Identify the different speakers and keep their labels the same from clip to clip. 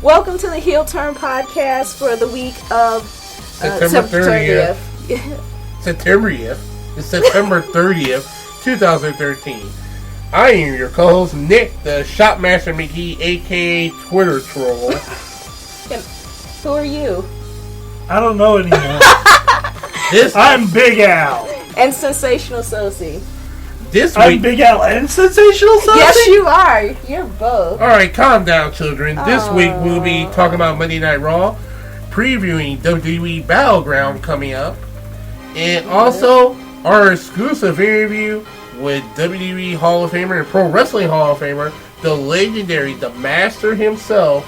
Speaker 1: Welcome to the Heel Turn Podcast for the week of
Speaker 2: September 30th. It's September 30th, 2013. I am your co-host, Nick, the Shopmaster McGee, a.k.a. Twitter troll.
Speaker 1: Who are you?
Speaker 3: I don't know anymore. I'm Big Al.
Speaker 1: And Sensational Sosie.
Speaker 3: I'm Big Al and Sensational Sosie?
Speaker 1: Yes, you are. You're both.
Speaker 2: Alright, calm down, children. This week we'll be talking about Monday Night Raw, previewing WWE Battleground coming up, and also our exclusive interview with WWE Hall of Famer and Pro Wrestling Hall of Famer, the legendary, the master himself,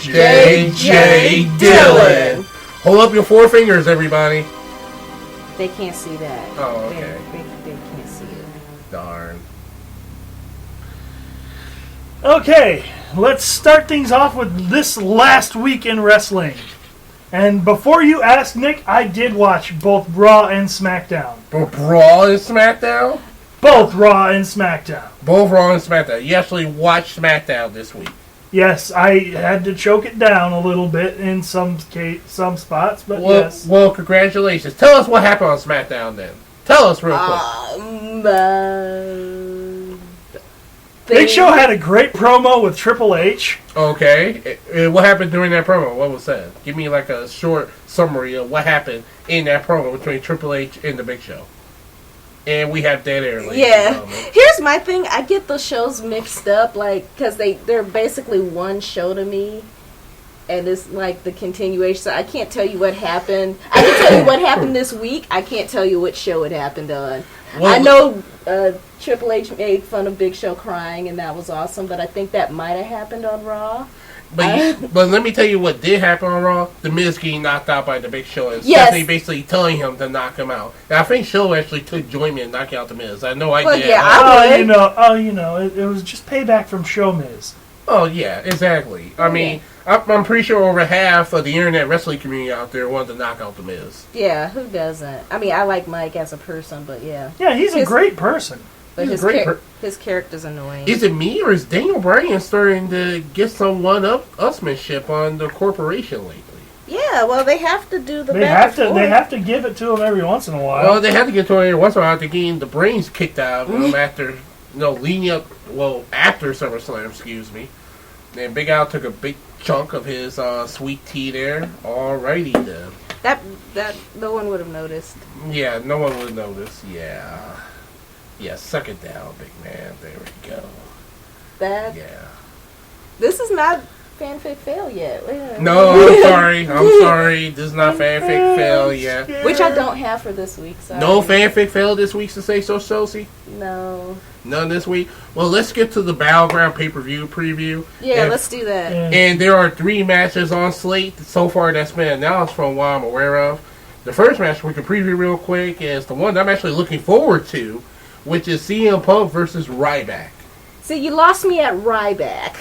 Speaker 2: J.J. Dillon. Hold up your four fingers, everybody.
Speaker 1: They can't see that.
Speaker 2: Oh, okay.
Speaker 1: They can't see it.
Speaker 2: Darn.
Speaker 3: Okay, let's start things off with this last week in wrestling. And before you ask, Nick, I did watch both Raw and SmackDown.
Speaker 2: Both Raw and SmackDown?
Speaker 3: Both Raw and SmackDown.
Speaker 2: Both Raw and SmackDown. You actually watched SmackDown this week.
Speaker 3: Yes, I had to choke it down a little bit in some spots, but yes.
Speaker 2: Well, congratulations. Tell us what happened on SmackDown then. Tell us real quick.
Speaker 3: Big Show had a great promo with Triple H.
Speaker 2: Okay. What happened during that promo? What was said? Give me like a short summary of what happened in that promo between Triple H and the Big Show. And we have dead air.
Speaker 1: Yeah. Here's my thing. I get the shows mixed up, like, because they're basically one show to me. And it's like the continuation. So I can't tell you what happened. I can tell you what happened this week. I can't tell you what show it happened on. Well, I know Triple H made fun of Big Show crying, and that was awesome. But I think that might have happened on Raw.
Speaker 2: But let me tell you what did happen on Raw. The Miz getting knocked out by the Big Show. And Stephanie basically telling him to knock him out. And I think Show actually took joyment in knocking out the Miz. I know I did.
Speaker 1: Yeah, I
Speaker 3: would. It was just payback from Show Miz.
Speaker 2: Oh, yeah, exactly. I mean, I'm pretty sure over half of the internet wrestling community out there wanted to knock out the Miz.
Speaker 1: Yeah, who doesn't? I mean, I like Mike as a person, but yeah.
Speaker 3: Yeah, he's a great person.
Speaker 1: But his character's annoying.
Speaker 2: Is it me, or is Daniel Bryan starting to get some one-upsmanship on the corporation lately?
Speaker 1: Yeah, well, they have to do the
Speaker 3: They have to give it to him every once in a while.
Speaker 2: Well, they have to get to him every once in a while after getting the brains kicked out of him after SummerSlam, excuse me. And Big Al took a big chunk of his sweet tea there. Alrighty then.
Speaker 1: That no one would have noticed.
Speaker 2: Yeah, no one would notice. Yeah. Yeah, suck it down, big man. There we go. Yeah.
Speaker 1: This is not fanfic fail yet.
Speaker 2: No, I'm sorry. This is not fanfic fail yet.
Speaker 1: Which I don't have for this week. Sorry.
Speaker 2: No fanfic fail this week to say so, Sosie?
Speaker 1: No.
Speaker 2: None this week? Well, let's get to the Battleground pay-per-view preview.
Speaker 1: Yeah, let's do that.
Speaker 2: And there are 3 matches on slate so far that's been announced from what I'm aware of. The first match we can preview real quick is the one that I'm actually looking forward to, which is CM Punk versus Ryback.
Speaker 1: See, you lost me at Ryback.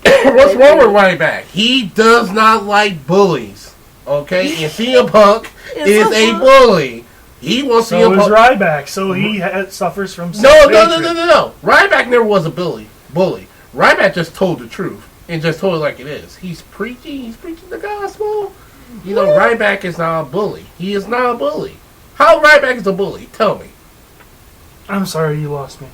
Speaker 2: What's wrong with Ryback? He does not like bullies. Okay? And CM Punk is a bully. He wants CM Punk.
Speaker 3: So is Ryback. So he suffers from
Speaker 2: No. Ryback never was a bully. Ryback just told the truth and just told it like it is. He's preaching the gospel. You know, Ryback is not a bully. He is not a bully. How Ryback is a bully? Tell me.
Speaker 3: I'm sorry, you lost me.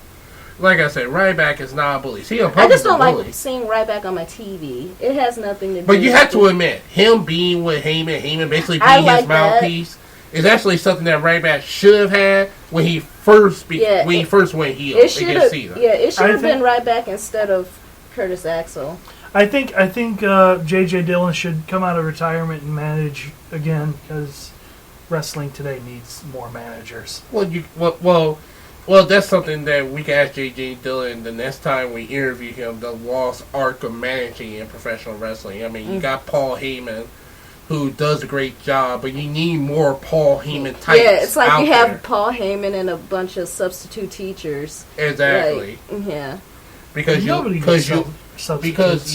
Speaker 2: Like I said, Ryback is not a bully. CM Punk
Speaker 1: I just don't
Speaker 2: is a bully.
Speaker 1: like seeing Ryback on my TV. It has nothing to do.
Speaker 2: But you have to admit, him being with Heyman basically being his mouthpiece, is actually something that Ryback should have had when he first went heel against Cena.
Speaker 1: Yeah, it should have been Ryback instead of Curtis Axel.
Speaker 3: I think J.J. Dillon should come out of retirement and manage again, because wrestling today needs more managers.
Speaker 2: Well, that's something that we can ask J.J. Dillon the next time we interview him, the lost art of managing in professional wrestling. I mean, you got Paul Heyman, who does a great job, but you need more Paul Heyman types. Yeah,
Speaker 1: it's like you have Paul Heyman and a bunch of substitute teachers.
Speaker 2: Exactly. Because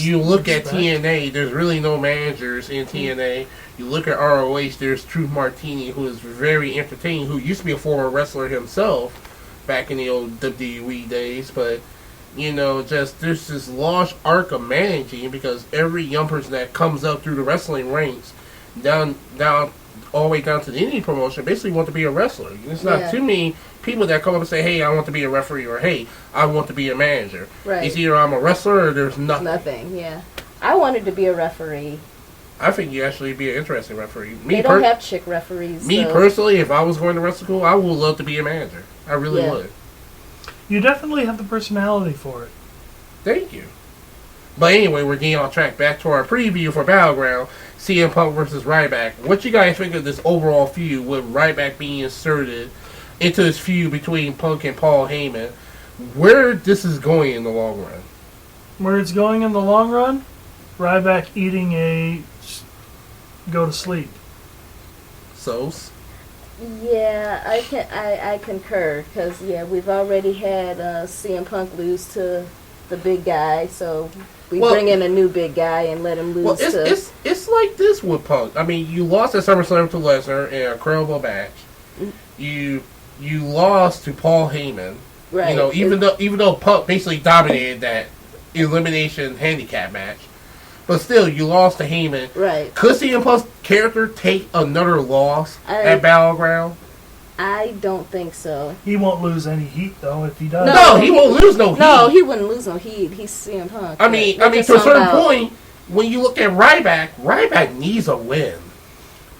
Speaker 2: you look at TNA, there's really no managers in TNA. You look at ROH, there's Truth Martini, who is very entertaining, who used to be a former wrestler himself back in the old WWE days, but just there's this lost arc of managing because every young person that comes up through the wrestling ranks, down all the way down to the indie promotion, basically want to be a wrestler. There's not too many people that come up and say, hey, I want to be a referee, or hey, I want to be a manager. Right. It's either I'm a wrestler or there's nothing.
Speaker 1: Nothing, yeah. I wanted to be a referee.
Speaker 2: I think you actually be an interesting referee.
Speaker 1: They don't have chick referees.
Speaker 2: Me personally, if I was going to wrestling school, I would love to be a manager. I really would.
Speaker 3: You definitely have the personality for it.
Speaker 2: Thank you. But anyway, we're getting off track. Back to our preview for Battleground, CM Punk versus Ryback. What you guys think of this overall feud with Ryback being inserted into this feud between Punk and Paul Heyman? Where this is going in the long run?
Speaker 3: Where it's going in the long run? Ryback eating a go to sleep.
Speaker 2: So's?
Speaker 1: Yeah, I concur because we've already had CM Punk lose to the big guy, so we bring in a new big guy and let him lose.
Speaker 2: It's like this with Punk. I mean, you lost at SummerSlam to Lesnar in a incredible match. You lost to Paul Heyman. Right. Even though Punk basically dominated that elimination handicap match. But still, you lost to Heyman. Right. Could CM Punk's character take another loss at Battleground?
Speaker 1: I don't think so.
Speaker 3: He won't lose any heat, though, if he does.
Speaker 2: No, he won't lose no heat.
Speaker 1: No, he wouldn't lose no heat. He's CM Punk.
Speaker 2: I mean, to a certain point, when you look at Ryback needs a win.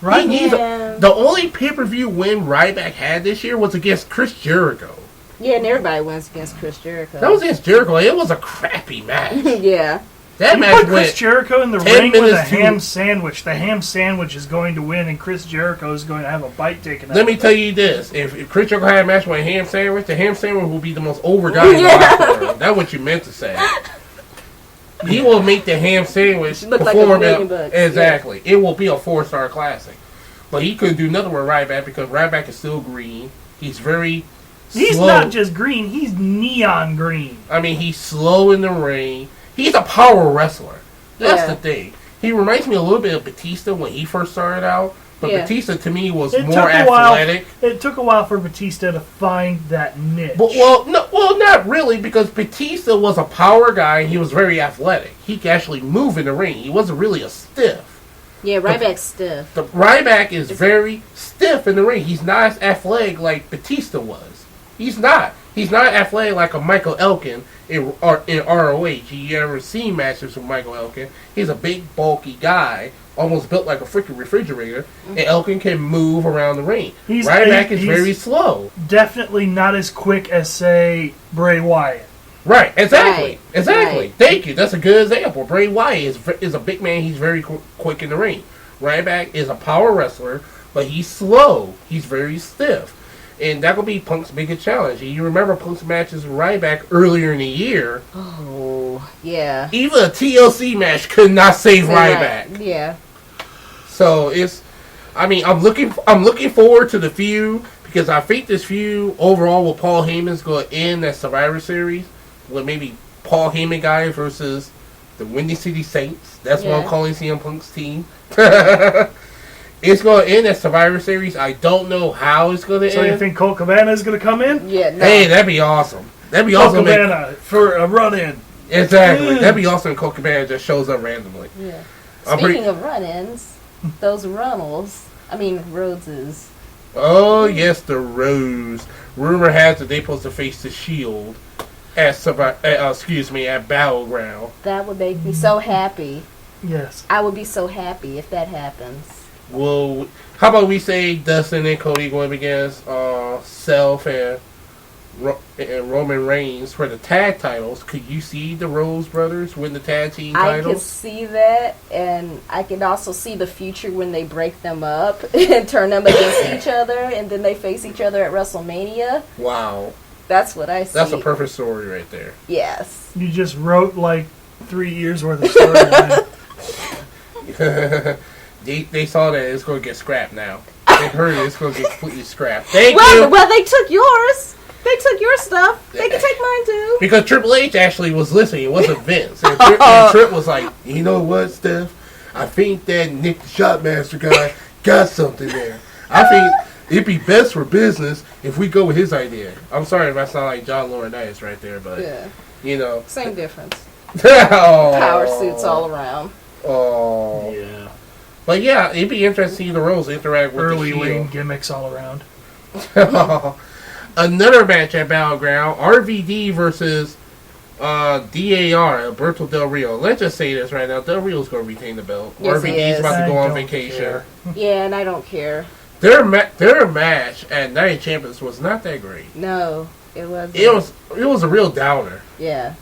Speaker 2: Right. He needs the only pay-per-view win Ryback had this year was against Chris Jericho.
Speaker 1: Yeah, and everybody wins against Chris Jericho.
Speaker 2: That was against Jericho. It was a crappy match.
Speaker 1: Yeah.
Speaker 3: That match put Chris Jericho in the ring with a ham sandwich. The ham sandwich is going to win, and Chris Jericho is going to have a bite taken out.
Speaker 2: Let me tell you this: if Chris Jericho had a match with a ham sandwich, the ham sandwich will be the most over guy in the locker room. That's what you meant to say. He will make the ham sandwich perform like exactly. Yeah. It will be a 4-star classic. But he couldn't do nothing with Ryback because Ryback is still green. He's very
Speaker 3: He's slow. Not just green; he's neon green.
Speaker 2: I mean, he's slow in the ring. He's a power wrestler. That's the thing. He reminds me a little bit of Batista when he first started out. But Batista, to me, was more athletic.
Speaker 3: It took a while for Batista to find that niche.
Speaker 2: But, not really, because Batista was a power guy and he was very athletic. He could actually move in the ring. He wasn't really a stiff.
Speaker 1: Yeah, Ryback's stiff.
Speaker 2: The Ryback is very stiff in the ring. He's not as athletic like Batista was. He's not. He's not athletic like a Michael Elkin in ROH. You ever seen matches with Michael Elkin? He's a big, bulky guy, almost built like a freaking refrigerator, and Elkin can move around the ring. Ryback is very slow.
Speaker 3: Definitely not as quick as, say, Bray Wyatt.
Speaker 2: Right, exactly. Right. Thank you. That's a good example. Bray Wyatt is a big man. He's very quick in the ring. Ryback is a power wrestler, but he's slow. He's very stiff. And that will be Punk's biggest challenge. You remember Punk's matches with Ryback earlier in the year.
Speaker 1: Oh, yeah.
Speaker 2: Even a TLC match could not save Ryback.
Speaker 1: Yeah.
Speaker 2: So I'm looking forward to the feud because I think this feud overall with Paul Heyman's going to end that Survivor Series with maybe Paul Heyman guy versus the Windy City Saints. That's what I'm calling CM Punk's team. It's going to end at Survivor Series. I don't know how it's going to end.
Speaker 3: So you think Colt Cabana is going to come in?
Speaker 1: Yeah. No.
Speaker 2: Hey, that'd be awesome. That'd be awesome.
Speaker 3: Colt Cabana for a run-in.
Speaker 2: Exactly. That'd be awesome if Colt Cabana just shows up randomly.
Speaker 1: Yeah. Speaking of run-ins, those Rhodeses.
Speaker 2: Oh, yes, the Rose. Rumor has that they're supposed to face the Shield at Battleground.
Speaker 1: That would make me so happy.
Speaker 3: Yes.
Speaker 1: I would be so happy if that happens.
Speaker 2: Well, how about we say Dustin and Cody going against Self and Roman Reigns for the tag titles? Could you see the Rose brothers win the tag team titles?
Speaker 1: I could see that, and I could also see the future when they break them up and turn them against each other, and then they face each other at WrestleMania.
Speaker 2: Wow.
Speaker 1: That's what I see.
Speaker 2: That's a perfect story right there.
Speaker 1: Yes.
Speaker 3: You just wrote like 3 years worth of storyline.
Speaker 2: They saw that it's going to get scrapped now. They heard it's going to get completely scrapped. Thank you.
Speaker 1: Well, they took yours. They took your stuff. They can take mine too.
Speaker 2: Because Triple H actually was listening. It wasn't Vince. And Trip was like, you know what, Steph? I think that Nick the Shotmaster guy got something there. I It'd be best for business if we go with his idea. I'm sorry if I sound like John Laurinaitis right there, but you know,
Speaker 1: same difference.
Speaker 2: Oh.
Speaker 1: Power suits all around.
Speaker 2: Oh,
Speaker 3: Yeah.
Speaker 2: But yeah, it'd be interesting to see the roles interact with
Speaker 3: Early
Speaker 2: the
Speaker 3: lane
Speaker 2: Shield.
Speaker 3: gimmicks all around.
Speaker 2: Another match at Battleground: RVD versus DAR, Alberto Del Rio. Let's just say this right now: Del Rio's going to retain the belt.
Speaker 1: Yes, he
Speaker 2: RVD's
Speaker 1: is.
Speaker 2: about to go
Speaker 3: I
Speaker 2: on
Speaker 3: don't
Speaker 2: vacation.
Speaker 3: care.
Speaker 1: Yeah, and I don't care.
Speaker 2: Their match at Night of Champions was not that great.
Speaker 1: No, it wasn't.
Speaker 2: It was a real downer.
Speaker 1: Yeah.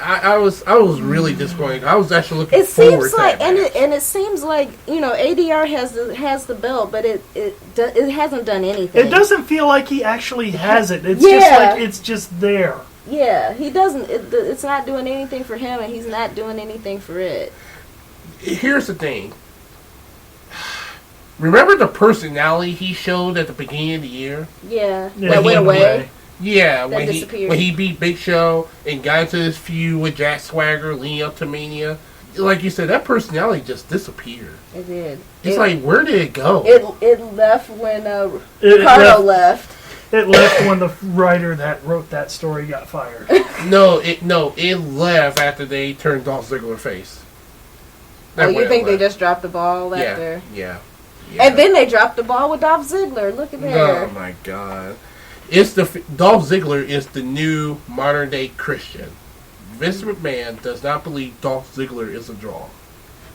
Speaker 2: I was really disappointed. I was actually looking
Speaker 1: It
Speaker 2: forward
Speaker 1: seems
Speaker 2: to
Speaker 1: like,
Speaker 2: that match.
Speaker 1: and it seems like, you know, ADR has the belt, but it hasn't done anything.
Speaker 3: It doesn't feel like he actually has it. It's
Speaker 1: Yeah.
Speaker 3: just like it's just there.
Speaker 1: Yeah, he doesn't. It's not doing anything for him, and he's not doing anything for it.
Speaker 2: Here's the thing. Remember the personality he showed at the beginning of the year?
Speaker 1: Yeah,
Speaker 3: Yeah,
Speaker 1: that
Speaker 3: he
Speaker 1: went away.
Speaker 2: Yeah,
Speaker 1: That disappeared.
Speaker 2: when he beat Big Show and got into this feud with Jack Swagger leading up to Mania. Like you said, that personality just disappeared.
Speaker 1: It did.
Speaker 2: It's like, where did it go?
Speaker 1: It left when
Speaker 3: It
Speaker 1: Ricardo left.
Speaker 3: It left when the writer that wrote that story got fired.
Speaker 2: No, it left after they turned Dolph Ziggler face.
Speaker 1: Oh, you
Speaker 2: where it
Speaker 1: think they
Speaker 2: left.
Speaker 1: just dropped the ball after?
Speaker 2: Yeah.
Speaker 1: And then they dropped the ball with Dolph Ziggler. Look at there.
Speaker 2: Oh my God! It's Dolph Ziggler is the new modern day Christian. Vince McMahon does not believe Dolph Ziggler is a draw.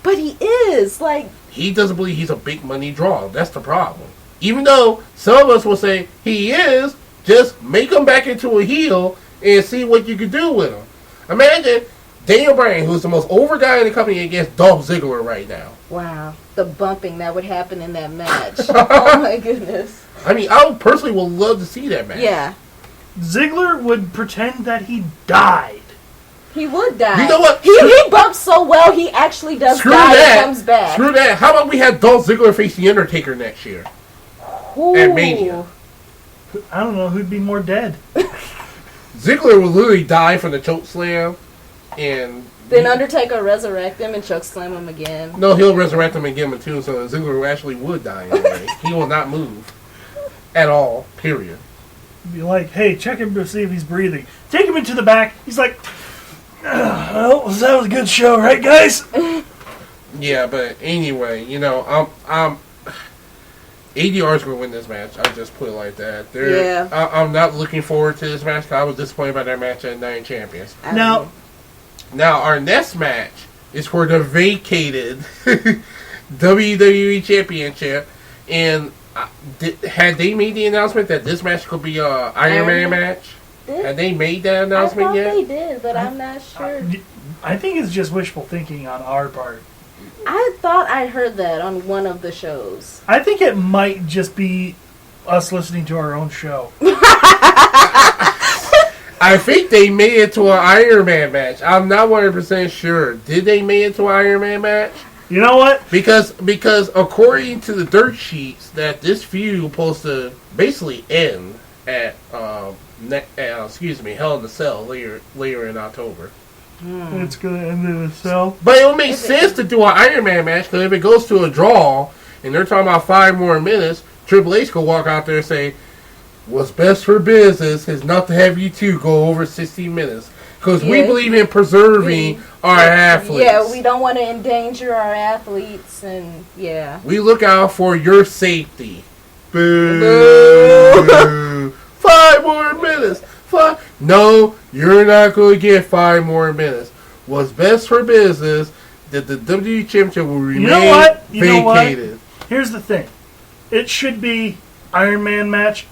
Speaker 1: But he is like.
Speaker 2: He doesn't believe he's a big money draw. That's the problem. Even though some of us will say he is, just make him back into a heel and see what you can do with him. Imagine Daniel Bryan, who's the most over guy in the company, against Dolph Ziggler right now.
Speaker 1: Wow, the bumping that would happen in that match. Oh my goodness.
Speaker 2: I mean, I personally would love to see that match.
Speaker 1: Yeah,
Speaker 3: Ziggler would pretend that he died.
Speaker 1: he would die.
Speaker 2: You know what?
Speaker 1: He bumps so well, he actually does
Speaker 2: Screw
Speaker 1: die
Speaker 2: that.
Speaker 1: and comes back.
Speaker 2: Screw that. How about we have Dolph Ziggler face The Undertaker next year?
Speaker 1: Ooh.
Speaker 2: At Mania.
Speaker 3: I don't know who'd be more dead.
Speaker 2: Ziggler will literally die from the choke slam, and
Speaker 1: Then Undertaker resurrect him and chokeslam him again.
Speaker 2: no, he'll resurrect him and give him a tombstone. So Ziggler actually would die anyway. He will not move at all. Period.
Speaker 3: Be like, hey, check him to see if he's breathing. Take him into the back. He's like, well, that was a good show, right, guys?
Speaker 2: Yeah, but anyway, you know, ADR is going to win this match. I'll just put it like that. I'm not looking forward to this match because I was disappointed by their match at Night of Champions.
Speaker 3: Now,
Speaker 2: Our next match is for the vacated WWE Championship, and had they made the announcement that this match could be a Iron Man match? Had they made that announcement yet?
Speaker 1: I thought they did, but I'm not sure.
Speaker 3: I think it's just wishful thinking on our part.
Speaker 1: I thought I heard that on one of the shows.
Speaker 3: I think it might just be us listening to our own show.
Speaker 2: I think they made it to an Iron Man match. I'm not 100% sure. Did they make it to an Iron Man match?
Speaker 3: You know what?
Speaker 2: Because according to the dirt sheets, that this feud was supposed to basically end at Hell in the Cell later in October.
Speaker 3: It's going to end in itself.
Speaker 2: But it would make sense to do an Iron Man match because if it goes to a draw and they're talking about 5 more minutes, Triple H could walk out there and say, "What's best for business is not to have you two go over 60 minutes." Because we believe in preserving our athletes.
Speaker 1: Yeah, we don't want to endanger our athletes, and yeah.
Speaker 2: We look out for your safety. Boo.
Speaker 1: Boo.
Speaker 2: 5 more minutes. No, you're not going to get 5 more minutes. What's best for business that the WWE Championship will remain vacated.
Speaker 3: Here's the thing. It should be Iron Man match,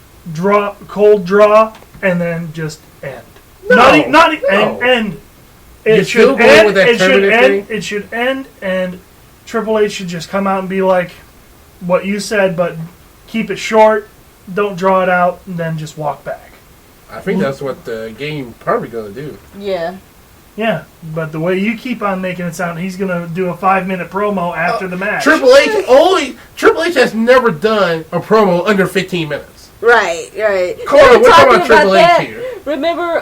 Speaker 3: cold draw, and then just end.
Speaker 2: No.
Speaker 3: End.
Speaker 2: You're
Speaker 3: It
Speaker 2: still
Speaker 3: should
Speaker 2: going
Speaker 3: end.
Speaker 2: with that
Speaker 3: It should
Speaker 2: Terminator
Speaker 3: end.
Speaker 2: thing?
Speaker 3: It should end, and Triple H should just come out and be like, "What you said, but keep it short. Don't draw it out, and then just walk back."
Speaker 2: I think that's what the game probably going to do.
Speaker 1: Yeah.
Speaker 3: Yeah, but the way you keep on making it sound, he's gonna do a 5-minute promo after the match.
Speaker 2: Triple H has never done a promo under 15 minutes.
Speaker 1: Right.
Speaker 2: Come on, we're talking about Triple H
Speaker 1: that.
Speaker 2: here.
Speaker 1: Remember,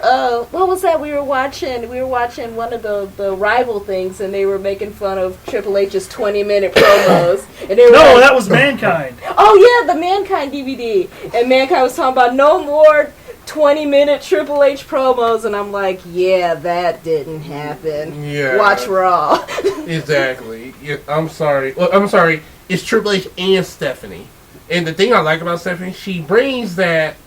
Speaker 1: what was that we were watching? We were watching one of the rival things, and they were making fun of Triple H's 20-minute promos. And they were
Speaker 3: No,
Speaker 1: like,
Speaker 3: that was Mankind.
Speaker 1: oh yeah, the Mankind DVD. And Mankind was talking about no more 20-minute Triple H promos, and I'm like, yeah, that didn't happen.
Speaker 2: Yeah.
Speaker 1: Watch Raw.
Speaker 2: Exactly. Yeah, I'm sorry. Well, I'm sorry. It's Triple H and Stephanie. And the thing I like about Stephanie, she brings that...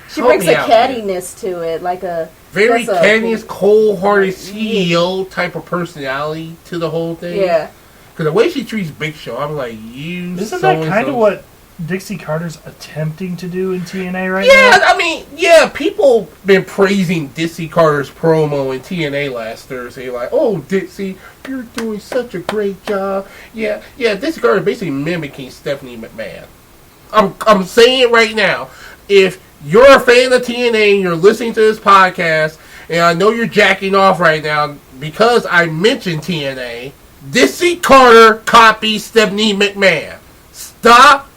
Speaker 1: She brings a cattiness to it, like a...
Speaker 2: Very cattiness, cold-hearted CEO type of personality to the whole thing.
Speaker 1: Yeah.
Speaker 2: Because the way she treats Big Show, I'm like, you...
Speaker 3: Isn't that kind of what Dixie Carter's attempting to do in TNA right now?
Speaker 2: Yeah, I mean, yeah, people been praising Dixie Carter's promo in TNA last Thursday. Like, oh, Dixie, you're doing such a great job. Yeah, Dixie Carter basically mimicking Stephanie McMahon. I'm saying it right now. If you're a fan of TNA and you're listening to this podcast, and I know you're jacking off right now because I mentioned TNA, Dixie Carter copies Stephanie McMahon. Stop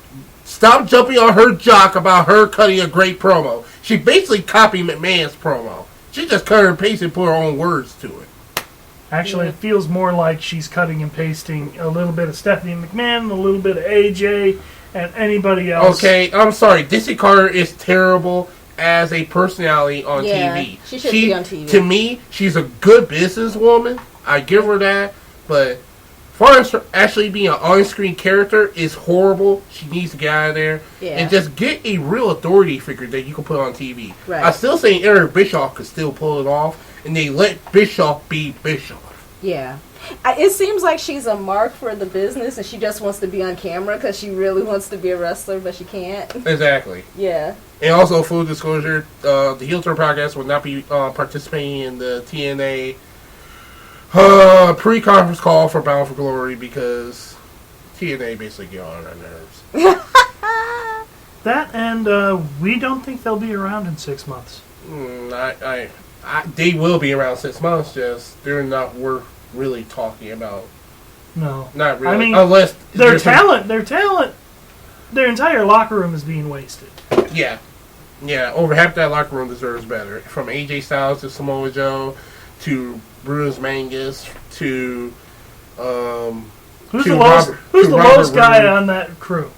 Speaker 2: jumping on her jock about her cutting a great promo. She basically copied McMahon's promo. She just cut and pasted and put her own words to it.
Speaker 3: Actually, it feels more like she's cutting and pasting a little bit of Stephanie McMahon, a little bit of AJ, and anybody else.
Speaker 2: Okay, I'm sorry. Dixie Carter is terrible as a personality on TV.
Speaker 1: She should be on TV.
Speaker 2: To me, she's a good businesswoman. I give her that. But as far as her actually being an on-screen character is horrible. She needs to get out of there.
Speaker 1: Yeah.
Speaker 2: And just get a real authority figure that you can put on TV.
Speaker 1: Right.
Speaker 2: I still say Eric Bischoff could still pull it off. And they let Bischoff be Bischoff.
Speaker 1: Yeah. It seems like she's a mark for the business, and she just wants to be on camera because she really wants to be a wrestler, but she can't.
Speaker 2: Exactly.
Speaker 1: Yeah.
Speaker 2: And also, full disclosure, the Heel Turn Podcast will not be participating in the TNA pre-conference call for Bound for Glory because TNA basically get on our nerves.
Speaker 3: That, and we don't think they'll be around in 6 months.
Speaker 2: They will be around 6 months, just they're not worth really talking about.
Speaker 3: No.
Speaker 2: Not really.
Speaker 3: I mean,
Speaker 2: unless
Speaker 3: their entire locker room is being wasted.
Speaker 2: Yeah. Yeah, over half that locker room deserves better. From AJ Styles to Samoa Joe to Bruce Mangus to
Speaker 3: Who's the lowest guy on that crew?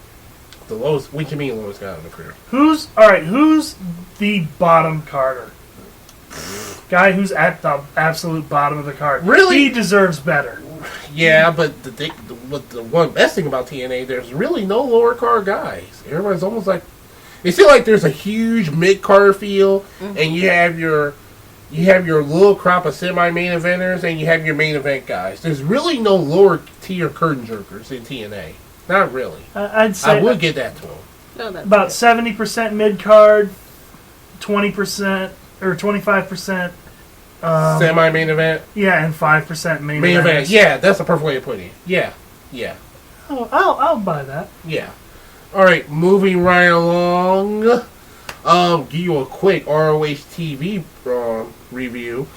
Speaker 2: The lowest. What do you mean lowest guy on the crew?
Speaker 3: Who's the bottom Carter? Guy who's at the absolute bottom of the card.
Speaker 2: Really?
Speaker 3: He deserves better.
Speaker 2: Yeah, but the one best thing about TNA, there's really no lower card guys. Everybody's almost like, it seems like there's a huge mid card field, and you have your little crop of semi-main eventers, and you have your main event guys. There's really no lower tier curtain jerkers in TNA. Not really.
Speaker 3: I'd say
Speaker 2: I would get that to them.
Speaker 1: No,
Speaker 3: about 70% mid card, 20% or 25%.
Speaker 2: Semi-main event?
Speaker 3: Yeah, and 5% main
Speaker 2: event. Yeah, that's the perfect way to put it. Yeah.
Speaker 3: Oh, I'll buy that.
Speaker 2: Yeah. Alright, moving right along. Give you a quick ROH TV review.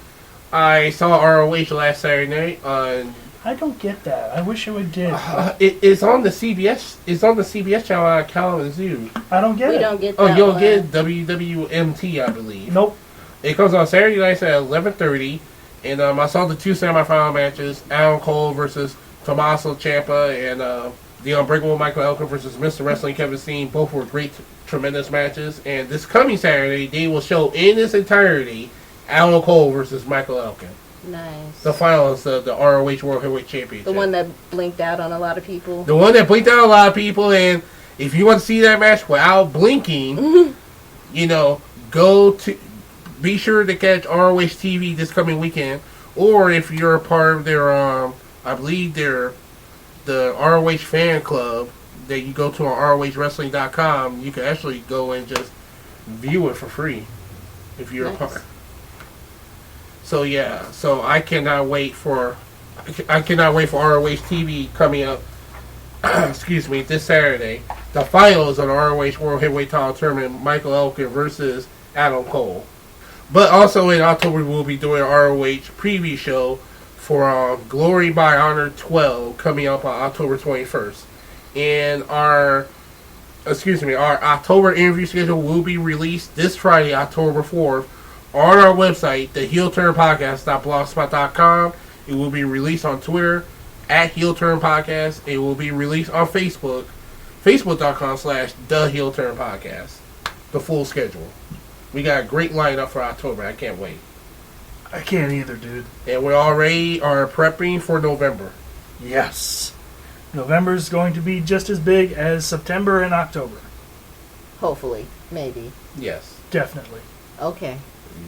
Speaker 2: I saw ROH last Saturday night on...
Speaker 3: I don't get that. I wish I did.
Speaker 2: It's on the CBS. It's on the CBS channel on Kalamazoo.
Speaker 3: I don't get it.
Speaker 1: We don't get that.
Speaker 2: Oh, you don't get WWMT, I believe.
Speaker 3: Nope.
Speaker 2: It comes on Saturday nights at 11:30, and I saw the two semifinal matches: Adam Cole versus Tommaso Ciampa, and the Unbreakable Michael Elgin versus Mr. Wrestling Kevin Steen. Both were great, tremendous matches. And this coming Saturday, they will show in its entirety Adam Cole versus Michael Elgin.
Speaker 1: Nice.
Speaker 2: The finals of the ROH World Heavyweight Championship.
Speaker 1: The one that blinked out on a lot of people.
Speaker 2: The one that blinked out a lot of people, and if you want to see that match without blinking, be sure to catch ROH TV this coming weekend. Or if you're a part of their, I believe the ROH fan club that you go to on ROHWrestling.com, you can actually go and just view it for free if you're a part. So yeah, I cannot wait for ROH TV coming up. Excuse me, this Saturday, the finals of the ROH World Heavyweight Title Tournament: Michael Elgin versus Adam Cole. But also in October, we'll be doing an ROH preview show for Glory by Honor 12 coming up on October 21st. And our October interview schedule will be released this Friday, October 4th, on our website, theheelturnpodcast.blogspot.com. It will be released on Twitter at HeelTurnPodcast. It will be released on Facebook, facebook.com/theheelturnpodcast. The full schedule. We got a great lineup for October. I can't wait.
Speaker 3: I can't either, dude.
Speaker 2: And we already are prepping for November.
Speaker 3: Yes. November is going to be just as big as September and October.
Speaker 1: Hopefully. Maybe.
Speaker 2: Yes.
Speaker 3: Definitely.
Speaker 1: Okay.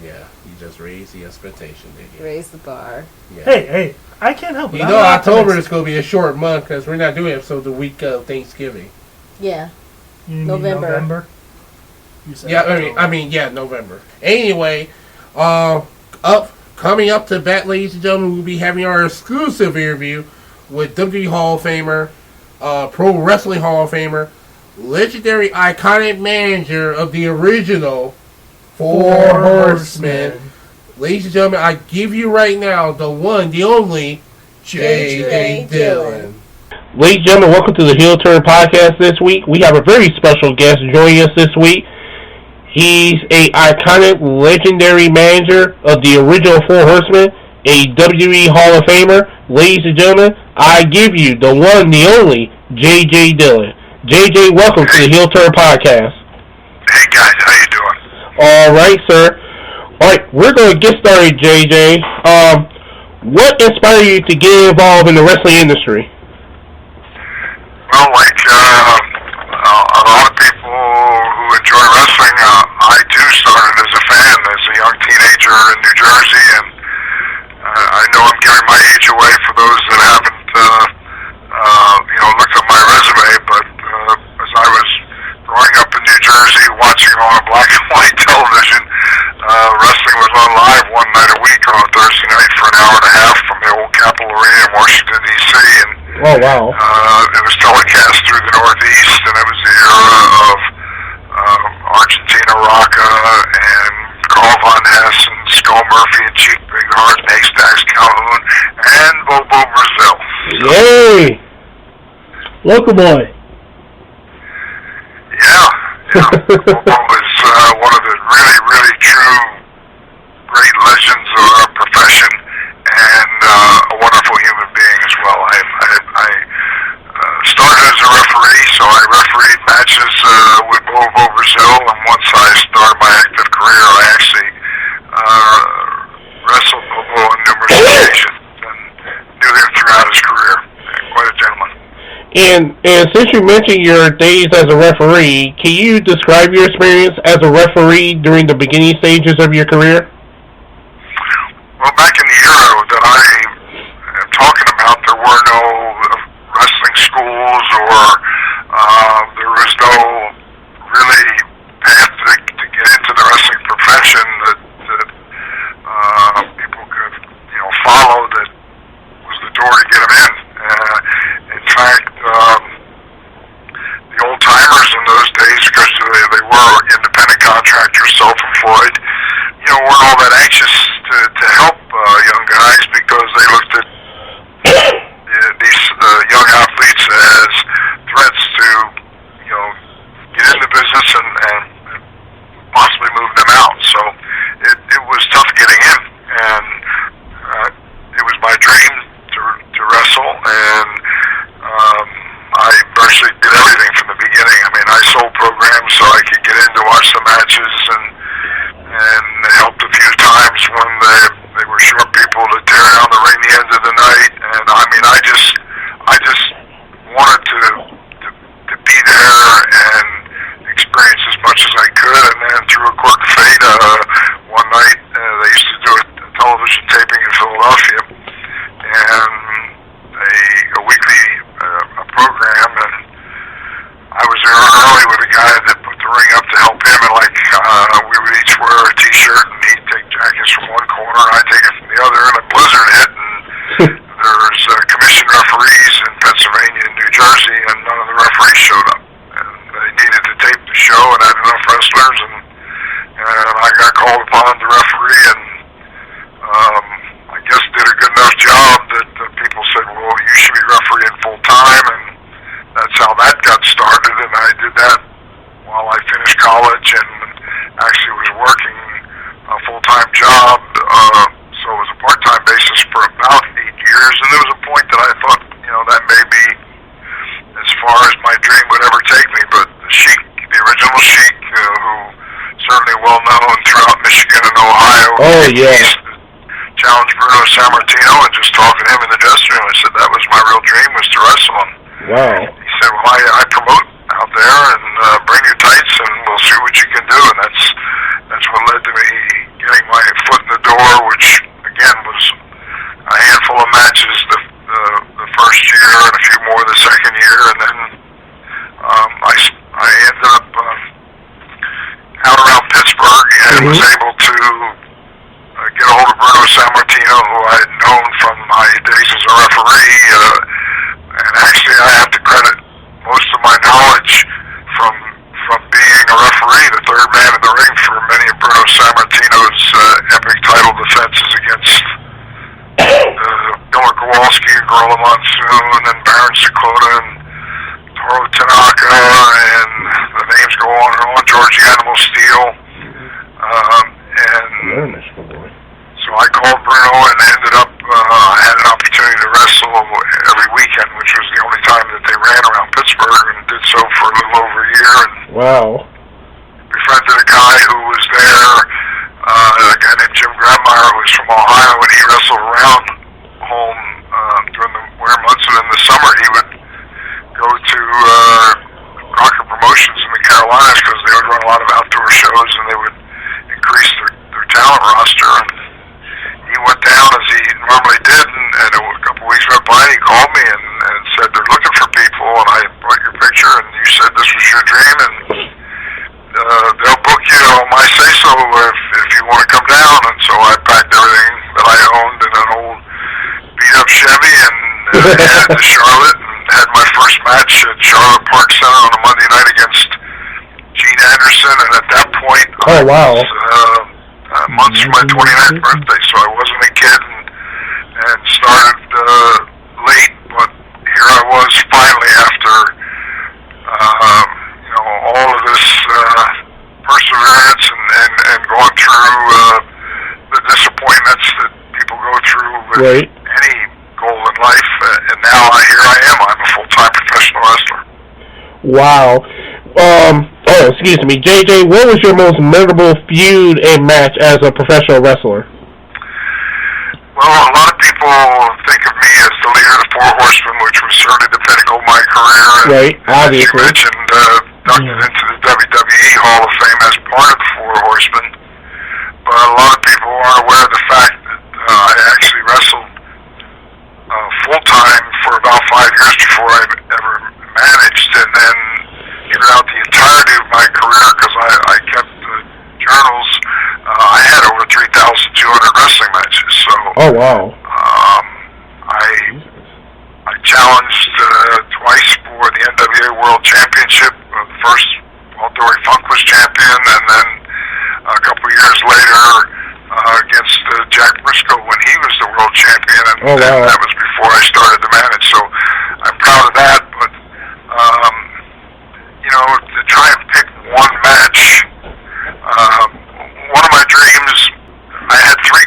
Speaker 2: Yeah, you just raised the expectation, didn't you?
Speaker 1: Raise the bar.
Speaker 2: Yeah.
Speaker 3: Hey, I can't help it.
Speaker 2: You know, October is going to be a short month because we're not doing episodes the week of Thanksgiving.
Speaker 1: Yeah.
Speaker 3: You mean
Speaker 1: November.
Speaker 3: You said
Speaker 2: Yeah,
Speaker 3: October.
Speaker 2: yeah, November. Anyway, coming up to that, ladies and gentlemen, we'll be having our exclusive interview with WWE Hall of Famer, Pro Wrestling Hall of Famer, legendary iconic manager of the original Four Horsemen. Ladies and gentlemen, I give you right now the one, the only J.J. Dillon. Ladies and gentlemen, welcome to the Heel Turn Podcast this week. We have a very special guest joining us this week. He's a iconic, legendary manager of the original Four Horsemen, a WWE Hall of Famer. Ladies and gentlemen, I give you the one, the only J.J. Dillon. J.J., welcome to the Heel Turn Podcast.
Speaker 4: Hey guys, how you doing?
Speaker 2: All right, sir. All right, we're going to get started, J.J. What inspired you to get involved in the wrestling industry?
Speaker 4: Well, like a lot of people who enjoy wrestling, I too started as a fan, as a young teenager in New Jersey, and I know I'm giving my age away for those that haven't, looked at my resume, but as I was growing up in New Jersey, watching on black and white television, wrestling was on live one night a week on a Thursday night for an hour and a half from the old Capitol Arena in Washington, D.C., and
Speaker 2: oh, wow.
Speaker 4: it was telecast through the Northeast, and it was the era of Argentina Rocca and Carl Von Hess and Skull Murphy and Chief Big Heart and Haystacks Calhoun and Bobo Brazil.
Speaker 2: Yay! Local boy.
Speaker 4: Yeah. Bobo was one of the really, really true great legends of our profession and a wonderful human being as well. I started as a referee, so I refereed matches with Bobo Brazil, and once I started my active career, I actually wrestled Bobo on numerous occasions and knew him throughout his career. Quite a gentleman.
Speaker 2: And since you mentioned your days as a referee, can you describe your experience as a referee during the beginning stages of your career?
Speaker 4: Well, back in the era that I am talking about, there were no wrestling schools, or there was no really path to get into the wrestling profession that people could, follow that was the door to get them in. In fact, the old timers in those days, because they were independent contractors, self-employed, weren't all that anxious to help young guys, because they looked at these young athletes as threats to, get into business and possibly move them out. So it was tough getting in, and it was my dream to wrestle, and I virtually did everything from the beginning. I mean, I sold programs so I could get in to watch the matches, and helped a few times when they were short people to tear down the ring the end of the night. And I mean, I just wanted to be there and experience as much as I could. And then through a quirk of fate, one night they used to do a television taping in Philadelphia, and a weekly program, and I was there early with a guy that put the ring up to help him, and we would each wear a t-shirt, and he'd take jackets from one corner, I'd take it from the other, and a blizzard hit, and there's commissioned referees in Pennsylvania and New Jersey, and none of the referees showed up, and they needed to tape the show and had enough wrestlers, and I got called upon to referee, and I guess did a good enough job that people said, well, you should be refereeing full time, and that's how that got started. And I did that while I finished college, and actually was working full time about 8 years, and there was a point that I thought, that may be as far as my dream would ever take me. But the Sheik, the original Sheik, who certainly well known throughout Michigan and Ohio, challenged Bruno Sammartino, and just talking to him in the dressing room, I said that was my real dream, was to wrestle him.
Speaker 2: Wow.
Speaker 4: He said, well, I promote out there, and bring your tights, and we'll see what you can do. And that's what led to me getting my foot in the door, which again was a handful of matches the first year and a few more the second year, and then I ended up out around Pittsburgh and was able to get a hold of Bruno Sammartino, who I had known from my days as a referee, and actually I have to credit most of my knowledge from being a referee, the third man in the ring for many of Bruno Sammartino's epic title defenses against Miller Kowalski, Gorilla Monsoon, and Baron Sakota, and Toru Tanaka, and the names go on and on, George Animal Steel, and so I called Bruno and ended up, I had an opportunity to wrestle every weekend, which was the only time that they ran around Pittsburgh, and did so for a little over a year. And
Speaker 2: wow.
Speaker 4: Befriended a guy who was there, a guy named Jim Grabmeyer, who was from Ohio, and he wrestled around home during the winter months, and in the summer he would go to Crocker Promotions in the Carolinas, because they would run a lot of outdoor shows, and they would increase their talent roster. And he went down as he normally did, and a couple weeks went by, and he called me and said, they're looking for people, and I brought your picture, and you said this was your dream, and they'll book you on my say-so if you want to come down. And so I packed everything that I owned in an old beat-up Chevy and headed to Charlotte, and had my first match at Charlotte Park Center on a Monday night against Gene Anderson, and at that point I was months from my 29th birthday, so I wasn't a kid, and started late, but here I was finally after all of this perseverance and going through the disappointments that people go through with any goal in life, and now here I am. I'm a full-time professional wrestler.
Speaker 2: Wow. Excuse me, JJ, what was your most memorable feud and match as a professional wrestler?
Speaker 4: Well, a lot of people think of me as the leader of the Four Horsemen, which was certainly the pinnacle of my career.
Speaker 2: Right, obviously.
Speaker 4: As you mentioned, inducted into the WWE Hall of Fame as part of the Four Horsemen. But a lot of people aren't aware of the fact that I actually wrestled full-time for about 5 years before I ever managed, and then throughout the entirety of my career, because I kept the journals, I had over 3,200 wrestling matches. So,
Speaker 2: oh wow!
Speaker 4: I challenged twice for the NWA World Championship. First, while Dory Funk was champion, and then a couple years later against Jack Briscoe when he was the world champion, and that was before I started to manage. So I'm proud of that, but to try and pick one match, one of my dreams, I had three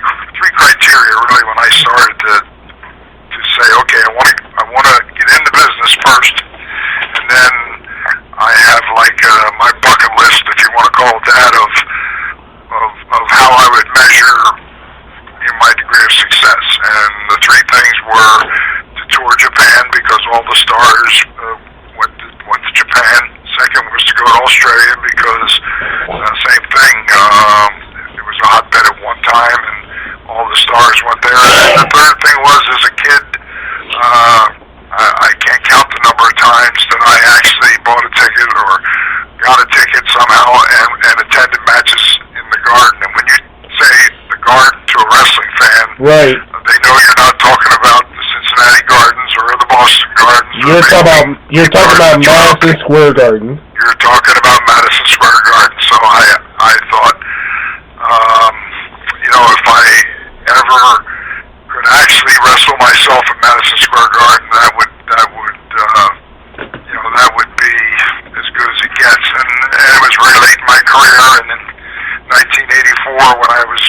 Speaker 4: criteria really when I started to say, okay, I want to get into business first, and then I have like my bucket list, if you want to call it that, of how I would measure my degree of success. And the three things were to tour Japan, because all the stars went to Japan. Second was to go to Australia, because same thing, it was a hotbed at one time, and all the stars went there. And the third thing was, as a kid, I can't count the number of times that I actually bought a ticket or got a ticket somehow and attended matches in the Garden. And when you say the Garden to a wrestling fan,
Speaker 2: right,
Speaker 4: they know you're not talking about the Cincinnati Gardens or the Boston Gardens.
Speaker 2: You're talking about Madison Square Garden.
Speaker 4: You're talking about Madison Square Garden. So I thought, if I ever could actually wrestle myself at Madison Square Garden, that would be as good as it gets. And it was really late in my career, and in 1984, when I was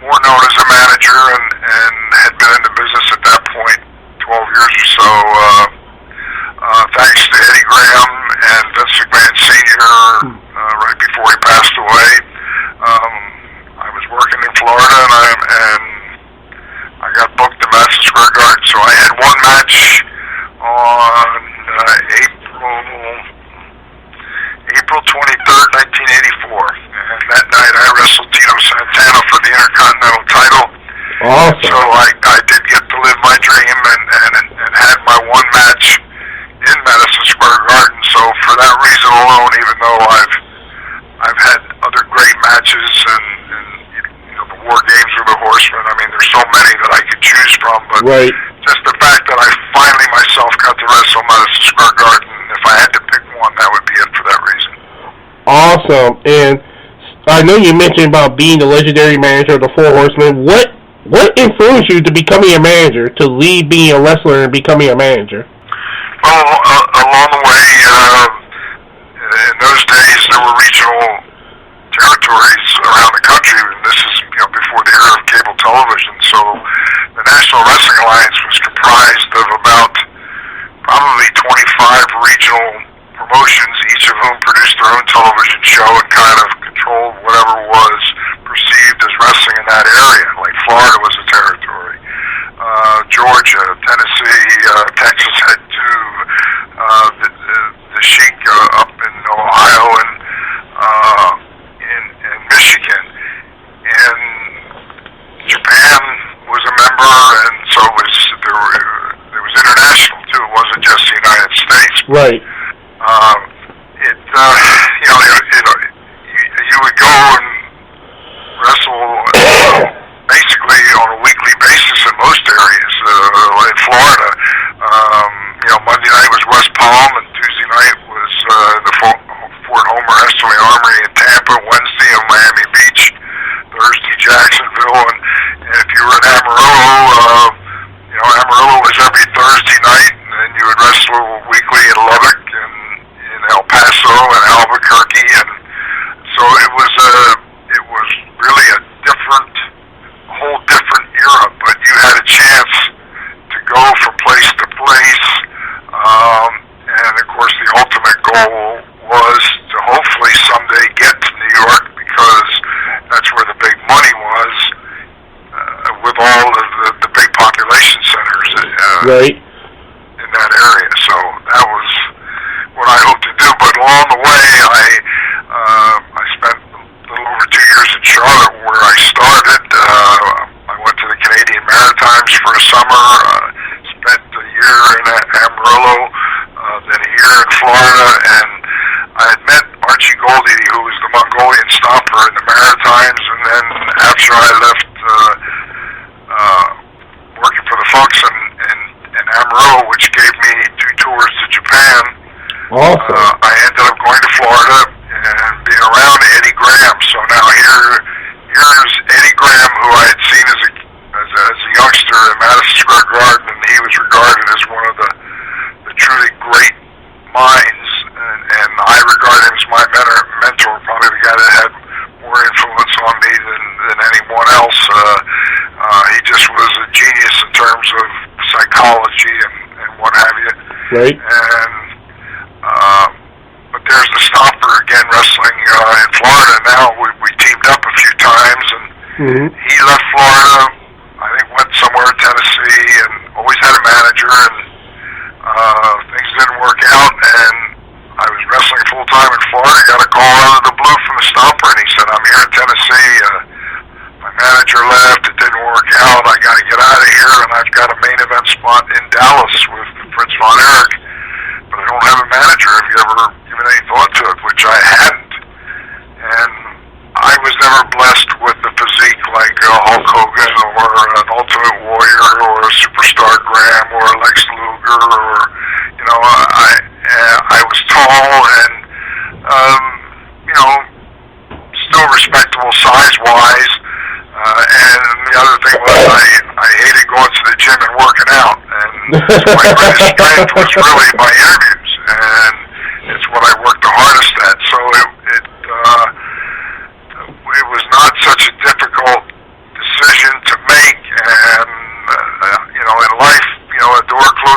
Speaker 4: more known as a manager and had been years or so. Thanks to Eddie Graham and Vince McMahon Sr. Right before he passed away. I was working in Florida, and I got booked in Madison Square Garden. So I had one match on April 23rd, 1984. And that night I wrestled Tito Santana for the Intercontinental title.
Speaker 2: Awesome.
Speaker 4: So I did get to live my dream and had my one match in Madison Square Garden. So for that reason alone, even though I've had other great matches and the War Games with the Horsemen, I mean, there's so many that I could choose from, but
Speaker 2: right.
Speaker 4: Just the fact that I finally myself got to wrestle Madison Square Garden, if I had to pick one, that would be it for that reason.
Speaker 2: Awesome. And I know you mentioned about being the legendary manager of the Four Horsemen. What influenced you to becoming a manager, to leave being a wrestler and becoming a manager?
Speaker 4: Well, along the way, in those days, there were regional territories around the country, and this is before the era of cable television. So the National Wrestling Alliance was comprised of about probably 25 regional promotions, each of whom produced their own television show and kind of controlled whatever was perceived as wrestling in that area. Like Florida was a territory, Georgia, Tennessee, Texas had two, the Sheik up in Ohio and in Michigan, and Japan was a member, and so there was international too. It wasn't just the United States.
Speaker 2: Right.
Speaker 4: You would go and wrestle basically on a weekly basis in most areas. In Florida, Monday night was West Palm, and Tuesday night was the Fort Homer Esterly Armory in Tampa. Wednesday in Miami Beach. Thursday Jacksonville, and if you were in Amarillo, Amarillo was every Thursday night, and then you would wrestle weekly in Lubbock and in El Paso and Albuquerque, and so it was really a whole different era. But you had a chance to go from place to place, and of course the ultimate goal was to hopefully someday get to New York, because that's where the big money was, with all of the big population centers
Speaker 2: right.
Speaker 4: in that area. So that was what I hoped to do. But along the way, I spent a little over 2 years in Charlotte, where I started. I went to the Canadian Maritimes for a summer, spent a year in Amarillo, then a year in Florida, and I had met Archie Goldie, who was the Mongolian stomper in the Maritimes, and then after I left working for the folks in Amarillo, which gave me 2 tours to Japan,
Speaker 2: awesome.
Speaker 4: I ended up going to Florida and being around Eddie Graham. So now here's Eddie Graham, who I had seen as a youngster in Madison Square Garden, and he was regarded as one of the truly great minds, and I regard him as my mentor, probably the guy that had more influence on me than anyone else. He just was a genius in terms of psychology and what have you.
Speaker 2: Right.
Speaker 4: And but there's the Stomper again, wrestling in Florida now. We teamed up a few times, and he left Florida, I think went somewhere in Tennessee, and always had a manager, and things didn't work out, and I was wrestling full-time in Florida, got a call out of the blue from the Stomper, and he said, I'm here in Tennessee, my manager left, it didn't work out, I got to get out of here, and I've got a main event spot in Dallas with Fritz von Erich, but I don't have a manager. Have you ever given any thought to it? Which I hadn't, and I was never blessed with the physique like Hulk Hogan or an Ultimate Warrior or a Superstar Graham or Lex Luger, or I was tall and still respectable size-wise, and the other thing was I hated going to the gym and working out, and my greatest strength was really my interviews, and it's what I worked the hardest at. So it was not such a difficult decision to make, and in life, a door closes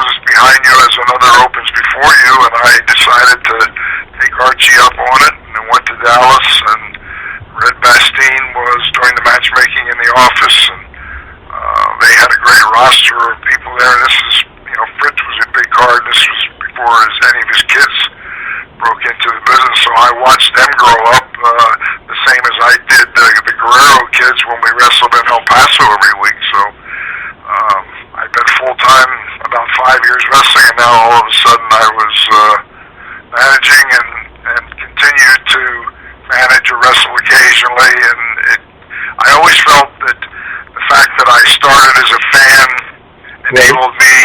Speaker 4: years wrestling, and now all of a sudden I was managing and continued to manage or wrestle occasionally. And I always felt that the fact that I started as a fan enabled me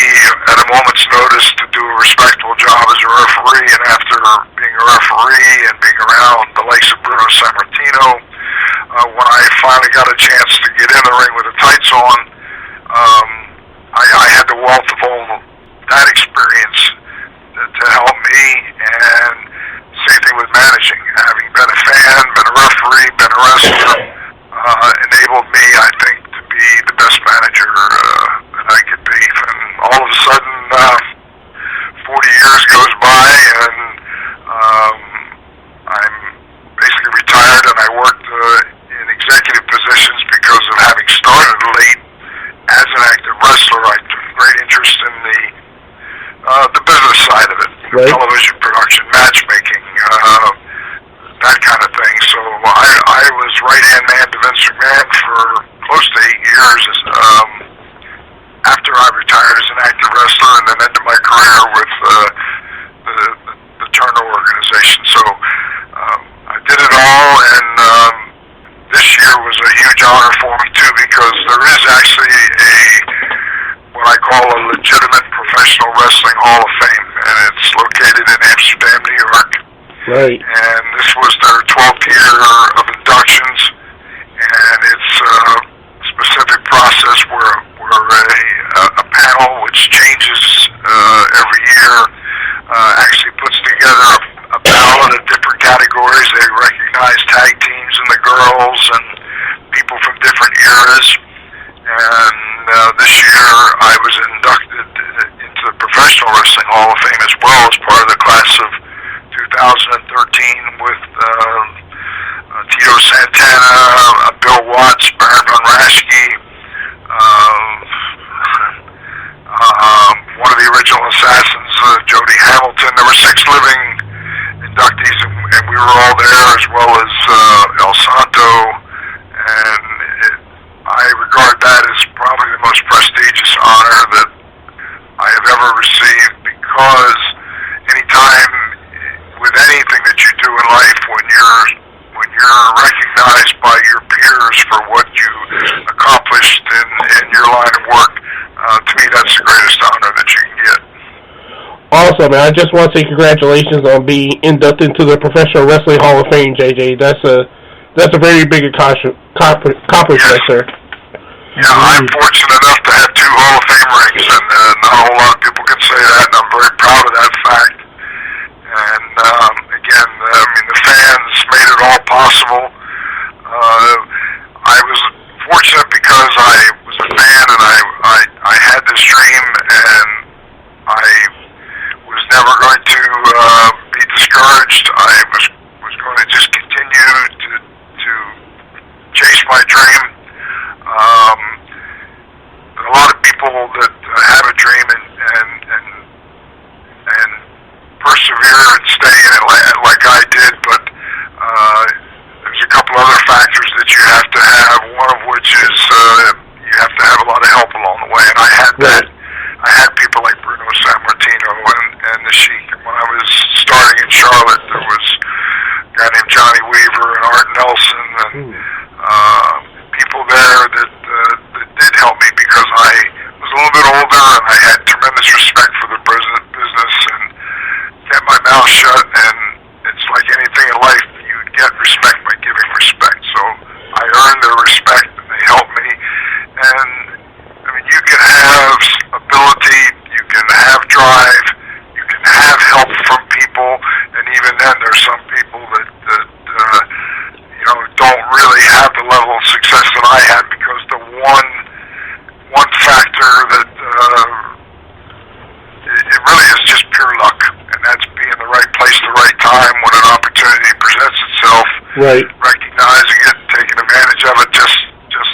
Speaker 4: at a moment's notice to do a respectable job as a referee. And after being a referee and being around the likes of Bruno Sammartino, when I finally got a chance to get in the ring with the tights on, I had the wealth of all that experience to help me, and same thing with managing. Having been a fan, been a referee, been a wrestler, enabled me, I think, to be the best manager that I could be. And all of a sudden, 40 years goes by, and I'm basically retired, and I worked in executive positions because of having started late as an active wrestler. I took great interest in the business side of it,
Speaker 2: right.
Speaker 4: Television production, matchmaking, that kind of thing. So I was right-hand man to Vince McMahon for close to 8 years after I retired as an active wrestler, and then ended my career with the Turner organization. So I did it all, and this year was a huge honor for me too, because there is actually what I call a legitimate professional wrestling Hall of Fame, and it's located in Amsterdam, New York.
Speaker 2: Right.
Speaker 4: And this was their 12th year of inductions, and it's a specific process where a panel, which changes every year, actually puts together a ballot of different categories. They recognize tag teams and the girls and people from different eras. And this year I was inducted into the Professional Wrestling Hall of Fame as well, as part of the class of 2013 with Tito Santana, Bill Watts, Baron von Raschke, one of the original assassins, Jody Hamilton. There were 6 living inductees, and we were all there, as well as El Santo, and I regard that as probably the most prestigious honor that I have ever received, because anytime with anything that you do in life, when you're recognized by your peers for what you accomplished in your line of work, to me that's the greatest honor that you can get.
Speaker 2: Awesome, man. I just want to say congratulations on being inducted into the Professional Wrestling Hall of Fame, JJ. That's a very big accomplishment, sir.
Speaker 4: Yeah, I'm fortunate enough to have 2 Hall of Fame rings, and not a whole lot of people can say that, and I'm very proud of that fact. And again, I mean, the fans made it all possible. I was fortunate because I was a fan, and I had this dream, and I was never going to be discouraged. I was going to just continue to chase my dream. A lot of people that have a dream and persevere and stay in it like I did, but there's a couple other factors that you have to have, one of which is you have to have a lot of help along the way, and I had that. I had people like Bruno Sammartino and the Sheik. When I was starting in Charlotte, there was a guy named Johnny Weaver and Art Nelson, and people there that did help me, because I was a little bit older and I had tremendous respect for the business and kept my mouth shut. And it's like anything in life, you get respect by giving respect. So I earned their respect, and they helped me. And I mean, you can have ability, you can have drive, you can have help from people, and even then there's some people that don't really have the level of success that I had, because the one factor that it really is just pure luck, and that's being in the right place at the right time when an opportunity presents itself.
Speaker 2: Right.
Speaker 4: Recognizing it, taking advantage of it. Just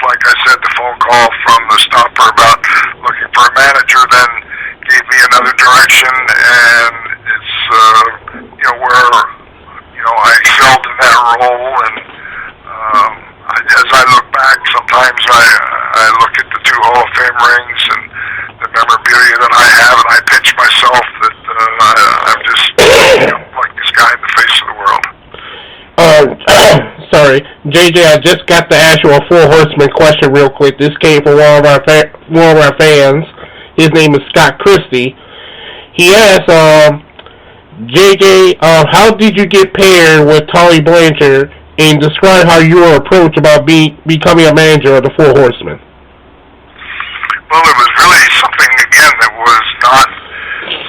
Speaker 4: like I said, the phone call from the stopper about looking for a manager then gave me another direction, and it's where I excelled in that role. And as I look back, sometimes I look at the 2 Hall of Fame rings and the memorabilia that I have, and I pitch pinch myself that I'm just like this guy in the face of the world.
Speaker 2: Sorry, JJ, I just got to ask you a Four Horsemen question real quick. This came from one of our fans. His name is Scott Christie. He asked, JJ, how did you get paired with Tully Blanchard, and describe how your approach about becoming a manager of the Four Horsemen?
Speaker 4: Well, it was really something, again, that was not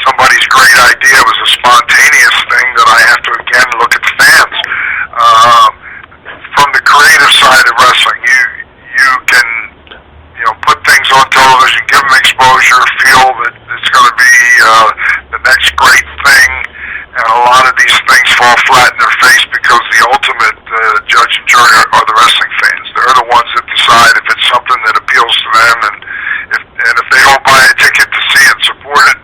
Speaker 4: somebody's great idea. It was a spontaneous thing that I have to, again, look at the fans. From the creative side of wrestling, you can put things on television, give them exposure, feel that it's going to be the next great thing, and a lot of these things fall flat in their face because the ultimate judge and jury are the wrestling fans. They're the ones that decide if it's something that appeals to them, and if they don't buy a ticket to see it and support it,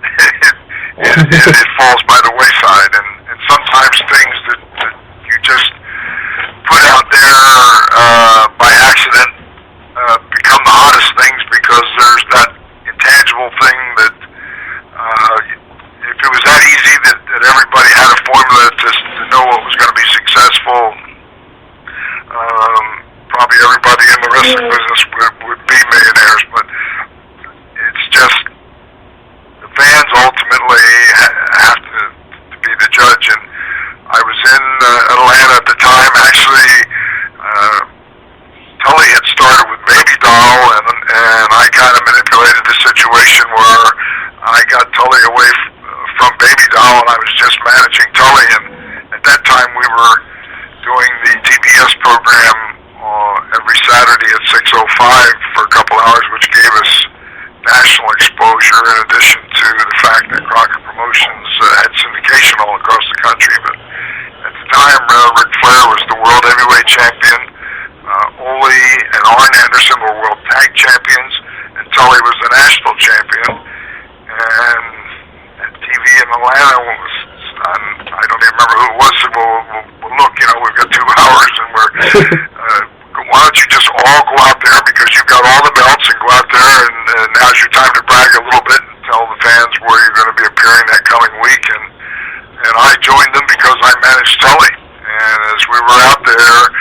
Speaker 4: it falls by the wayside. And sometimes things that you just put out there by accident become the hottest things because there's that intangible thing that if it was that easy that everybody had a formula to know what was going to be successful, probably everybody in the wrestling business would be millionaires. But it's just the fans ultimately have to be the judge. And I was in Atlanta at the time. Actually, Tully had started with Baby Doll, and I kind of manipulated the situation where I got Tully away from Baby Doll, and I was just managing Tully. And at that time, we were doing the TBS program every Saturday at 6:05 for a couple hours, which gave us national exposure in addition to the fact that Crockett Promotions had syndication all across the country. But at the time, Ric Flair was the world heavyweight champion. Ole and Arn Anderson were world tag champions, and Tully was the national champion. And at TV in Atlanta, I don't even remember who it was, said, well look, we've got 2 hours, and why don't you just all go out there because you've got all the belts, and go out there, and now's your time to brag a little bit and tell the fans where you're going to be appearing that coming week. And I joined them because I managed Tully. And as we were out there,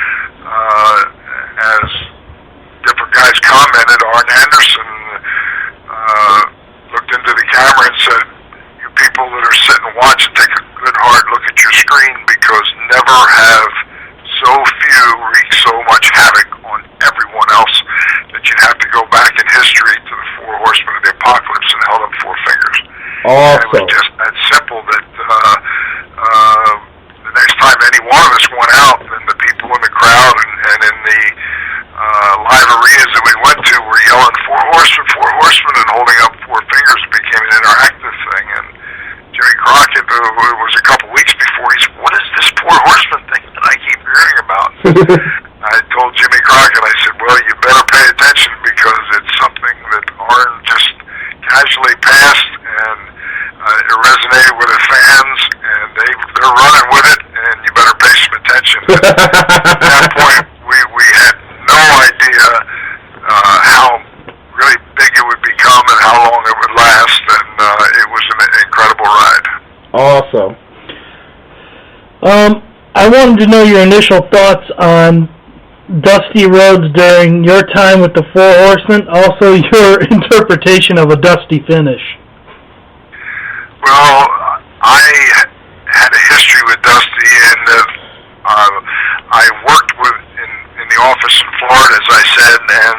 Speaker 4: as different guys commented, Arn Anderson looked into the camera and said, you people that are sitting and watching, take a good hard look at your screen, because never have so few wreak so much havoc on everyone else that you'd have to go back in history to the Four Horsemen of the Apocalypse and held up 4 fingers.
Speaker 2: Awesome.
Speaker 4: It was just that simple that the next time any one of us went out, then the people in the crowd and in the live arenas that we went to were yelling Four Horsemen, and holding up 4 fingers. It became an interactive thing. And Jimmy Crockett, it was a couple weeks before, he said, what is this Four Horsemen thing that I keep hearing about? I told Jimmy Crockett, I said, well, you better pay attention, because it's something that Arn just casually passed, and it resonated with the fans, and they're running with it, and you better pay some attention. At that point, we had no idea how really big it would become and how long it would last, and it was an incredible ride.
Speaker 2: Awesome.
Speaker 3: I wanted to know your initial thoughts on Dusty Rhodes during your time with the Four Horsemen, also your interpretation of a Dusty finish.
Speaker 4: Well, I had a history with Dusty, and I worked in the office in Florida, as I said, and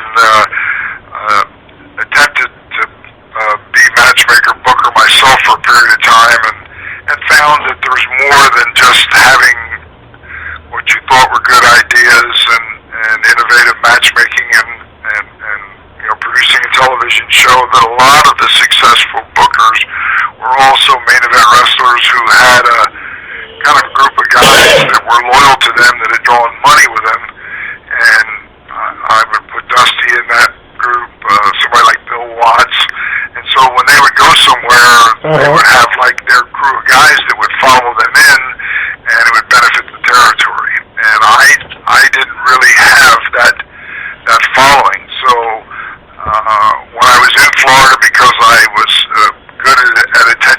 Speaker 4: attempted to be matchmaker booker myself for a period of time, and found that there was more than just having what you thought were good ideas and innovative matchmaking and producing a television show, that a lot of the successful bookers were also main event wrestlers who had a kind of group of guys that were loyal to them, that had drawn money with them. And I would put Dusty in that group, somebody like Bill Watts. And so when they would go somewhere, they would have like their crew of guys that would follow them in, and it would benefit the territory. And I didn't really have that following. So when I was in Florida, because I was good at attending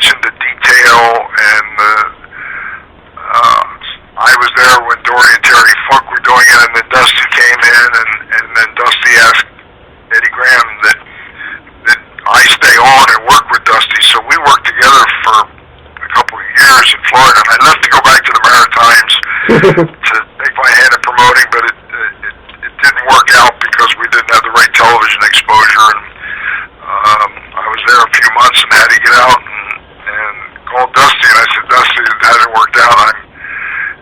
Speaker 4: to take my hand in promoting, but it didn't work out because we didn't have the right television exposure. And I was there a few months and had to get out and called Dusty, and I said, Dusty, it hasn't worked out.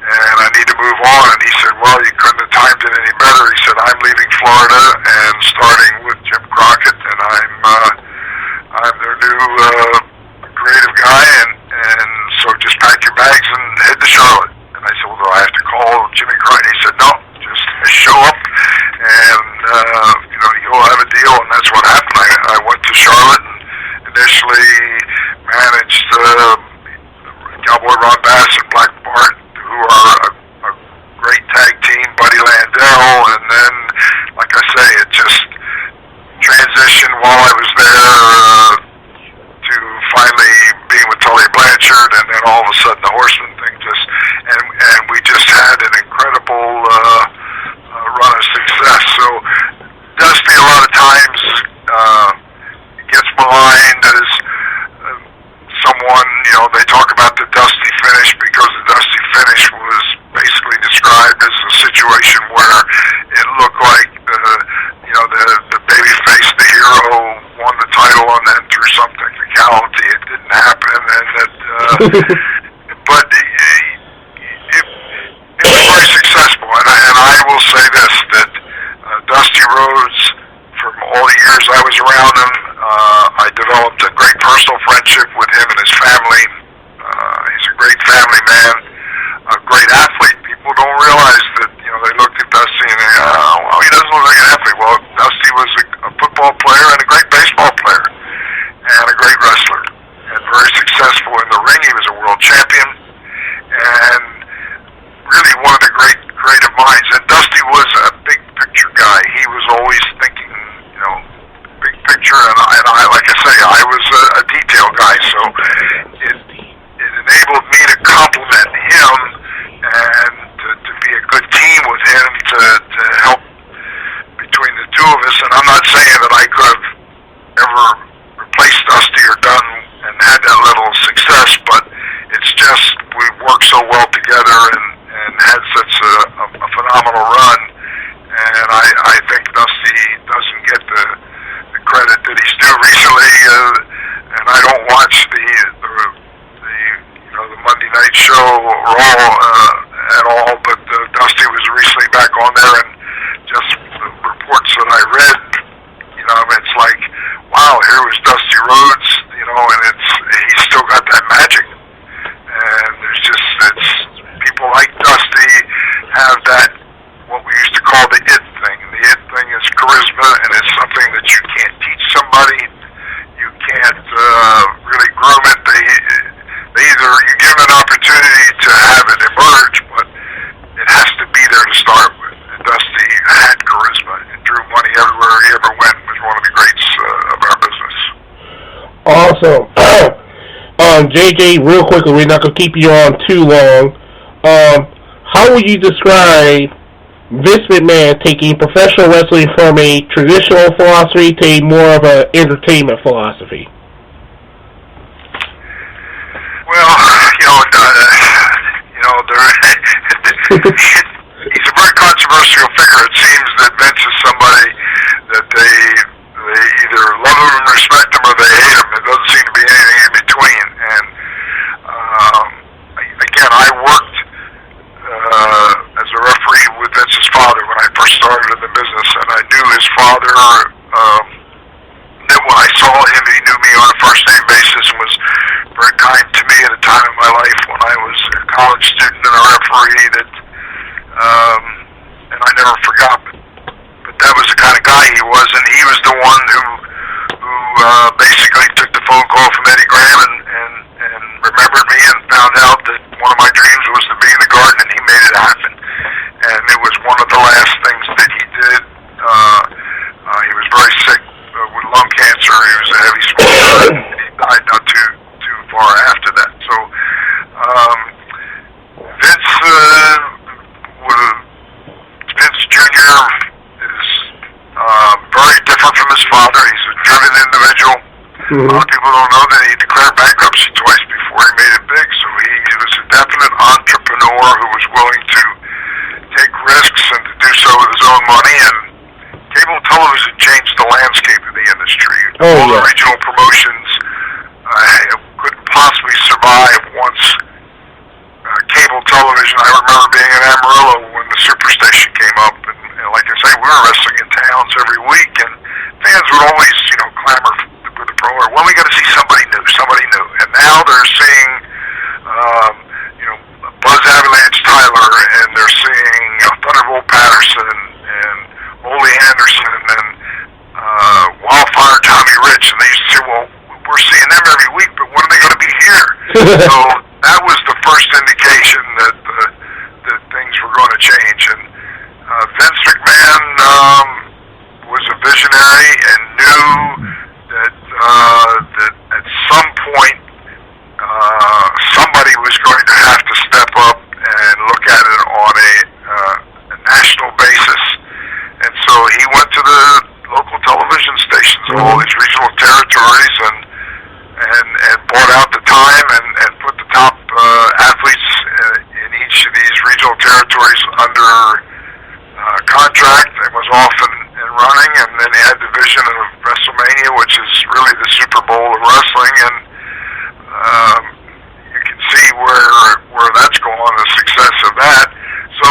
Speaker 4: And I need to move on. And he said, well, you couldn't have timed it any better. He said, I'm leaving Florida and starting with Jim Crockett, and I'm their new creative guy, and so just pack your bags and head to Charlotte. And I said, well, do I have to call Jimmy Crockett? He said, no, just show up, and you'll have a deal. And that's what happened. I went to Charlotte and initially managed Cowboy Ron Bass and Black Bart, who are a great tag team, Buddy Landell, and then, like I say, it just transitioned while I was there to finally being with Tully Blanchard, and then all of a sudden the Horsemen thing and we just had an incredible run of success. So Dusty a lot of times gets maligned as someone, they talk about the Dusty finish because the Dusty finish was basically described as a situation where it looked like the babyface, the hero, won the title and then through some technicality it didn't happen, and that but it was very successful, and I will say this, that Dusty Rhodes, from all the years I was around him, I developed a great personal friendship with him and his family. He's a great family man, a great athlete. People don't realize that, they looked at Dusty and he doesn't look like an athlete. Well, Dusty was a football player and a great baseball player and a great wrestler and very successful in the ring. He was a world champion and really one of the great creative minds. And Dusty was a big picture guy. He was always thinking, big picture, and I like I say, I was a detail guy, so it enabled me to complement him and to be a good team with him to help between the two of us. And I'm not saying that I could have ever replaced Dusty or done and had that level of success, but it's just we worked so well together and had such a phenomenal run. And I think Dusty doesn't get the credit that he's due. Recently, and I don't watch the Monday night show Raw at all, but Dusty was recently back on there, and just the reports that I read, it's like, wow, here was Dusty Rhodes, and he's still got that magic. And it's people like Dusty have that, what we used to call the it thing. The it thing is charisma, and it's something that you can't teach somebody. You can't really groom it. They either you give them an opportunity to have it emerge, but it has to be there to start with. And Dusty had charisma and drew money everywhere he ever went. Was one of the greats of our business.
Speaker 2: Awesome. JJ, real quickly, we're not going to keep you on too long. How would you describe Vince McMahon taking professional wrestling from a traditional philosophy to a more of an entertainment philosophy?
Speaker 4: Well, he's a very controversial figure. It seems that Vince is somebody that they either love him and respect him or they hate him. There doesn't seem to be anything in between. And again, I worked as a referee with Vince's father when I first started in the business, and I knew his father. When I saw him, he knew me on a first-name basis and was very kind to me at a time in my life when I was a college student and a referee that, and I never forgot. But that was the kind of guy he was, and he was the one who basically took the phone call from Eddie Graham and remembered me and found out that one of my dreams was to be in the Garden, and he made it happen. And it was one of the last things that he did. He was very sick with lung cancer. He was a heavy smoker, and he died not too far after that. So Vince Jr. is very different from his father. He's a driven individual. A lot of people don't know that he declared bankruptcy twice before where he made it big. So he was a definite entrepreneur who was willing to take risks and to do so with his own money. And cable television changed the landscape of the industry. All the regional promotions couldn't possibly survive once cable television. I remember being in Amarillo when the Superstation came up, and like I say, we were wrestling in towns every week, and fans would always, clamor with the promoter. Well, we got to see somebody new, and now they're seeing, Buzz Avalanche Tyler, and they're seeing Thunderbolt Patterson and Ole Anderson and Wildfire Tommy Rich, and they used to say, well, we're seeing them every week, but when are they going to be here? So that was the first indication that things were going to change. And Vince McMahon was a visionary and knew that at some point somebody was going to have to step up and look at it on a national basis. And so he went to the local television stations of all these regional territories and bought out the time and put the top athletes in each of these regional territories under contract and was off and running. And then he had the vision of WrestleMania, which is really the Super Bowl of wrestling. And you can see where that's gone, the success of that. So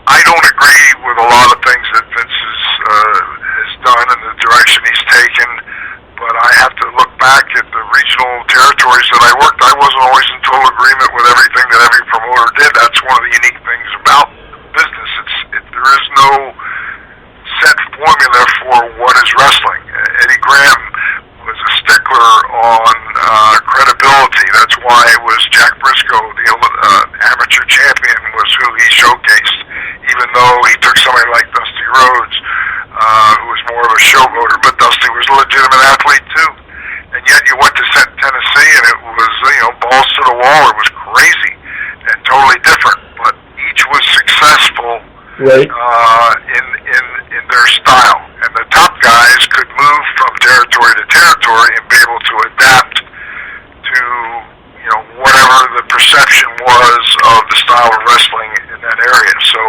Speaker 4: I don't agree with a lot of things that Vince has done and the direction he's taken, but I have to look back at the regional territories that I worked. I wasn't always in total agreement with everything that every promoter did. That's one of the unique things about business. There is no set formula for what is wrestling. Eddie Graham was a stickler on credibility. That's why it was Jack Briscoe, the amateur champion, was who he showcased, even though he took somebody like Dusty Rhodes, who was more of a showboater, but Dusty was a legitimate athlete too. And yet you went to Tennessee and it was, balls to the wall. It was crazy and totally different, but each was successful in their style. And the top guys could move from territory to territory and be able to adapt to, whatever the perception was of the style of wrestling in that area. So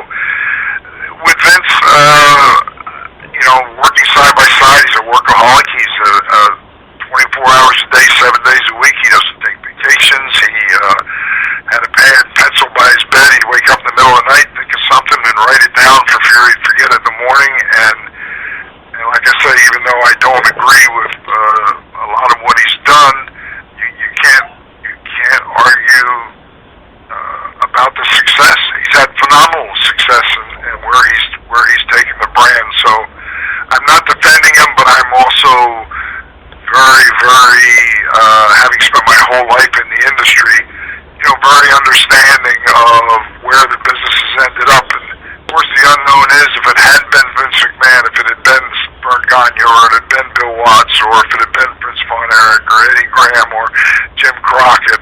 Speaker 4: with Vince, working side by side, he's a workaholic. He's 24 hours a day, 7 days a week. He doesn't take vacations. He had a pad pencil by his bed. He'd wake up in the middle of the night, think of something, and write it down for fear he'd forget it in the morning. And like I say, even though I don't agree with a lot of what he's done, you can't argue about the success. He's had phenomenal success and where he's taken the brand. So I'm not defending him, but I'm also very, very, having spent my whole life in the industry, very understanding of where the business has ended up. And of course, the unknown is if it hadn't been Vince McMahon, if it had been Vern Gagne, or it had been Bill Watts, or if it had been Prince Von Erich, or Eddie Graham, or Jim Crockett,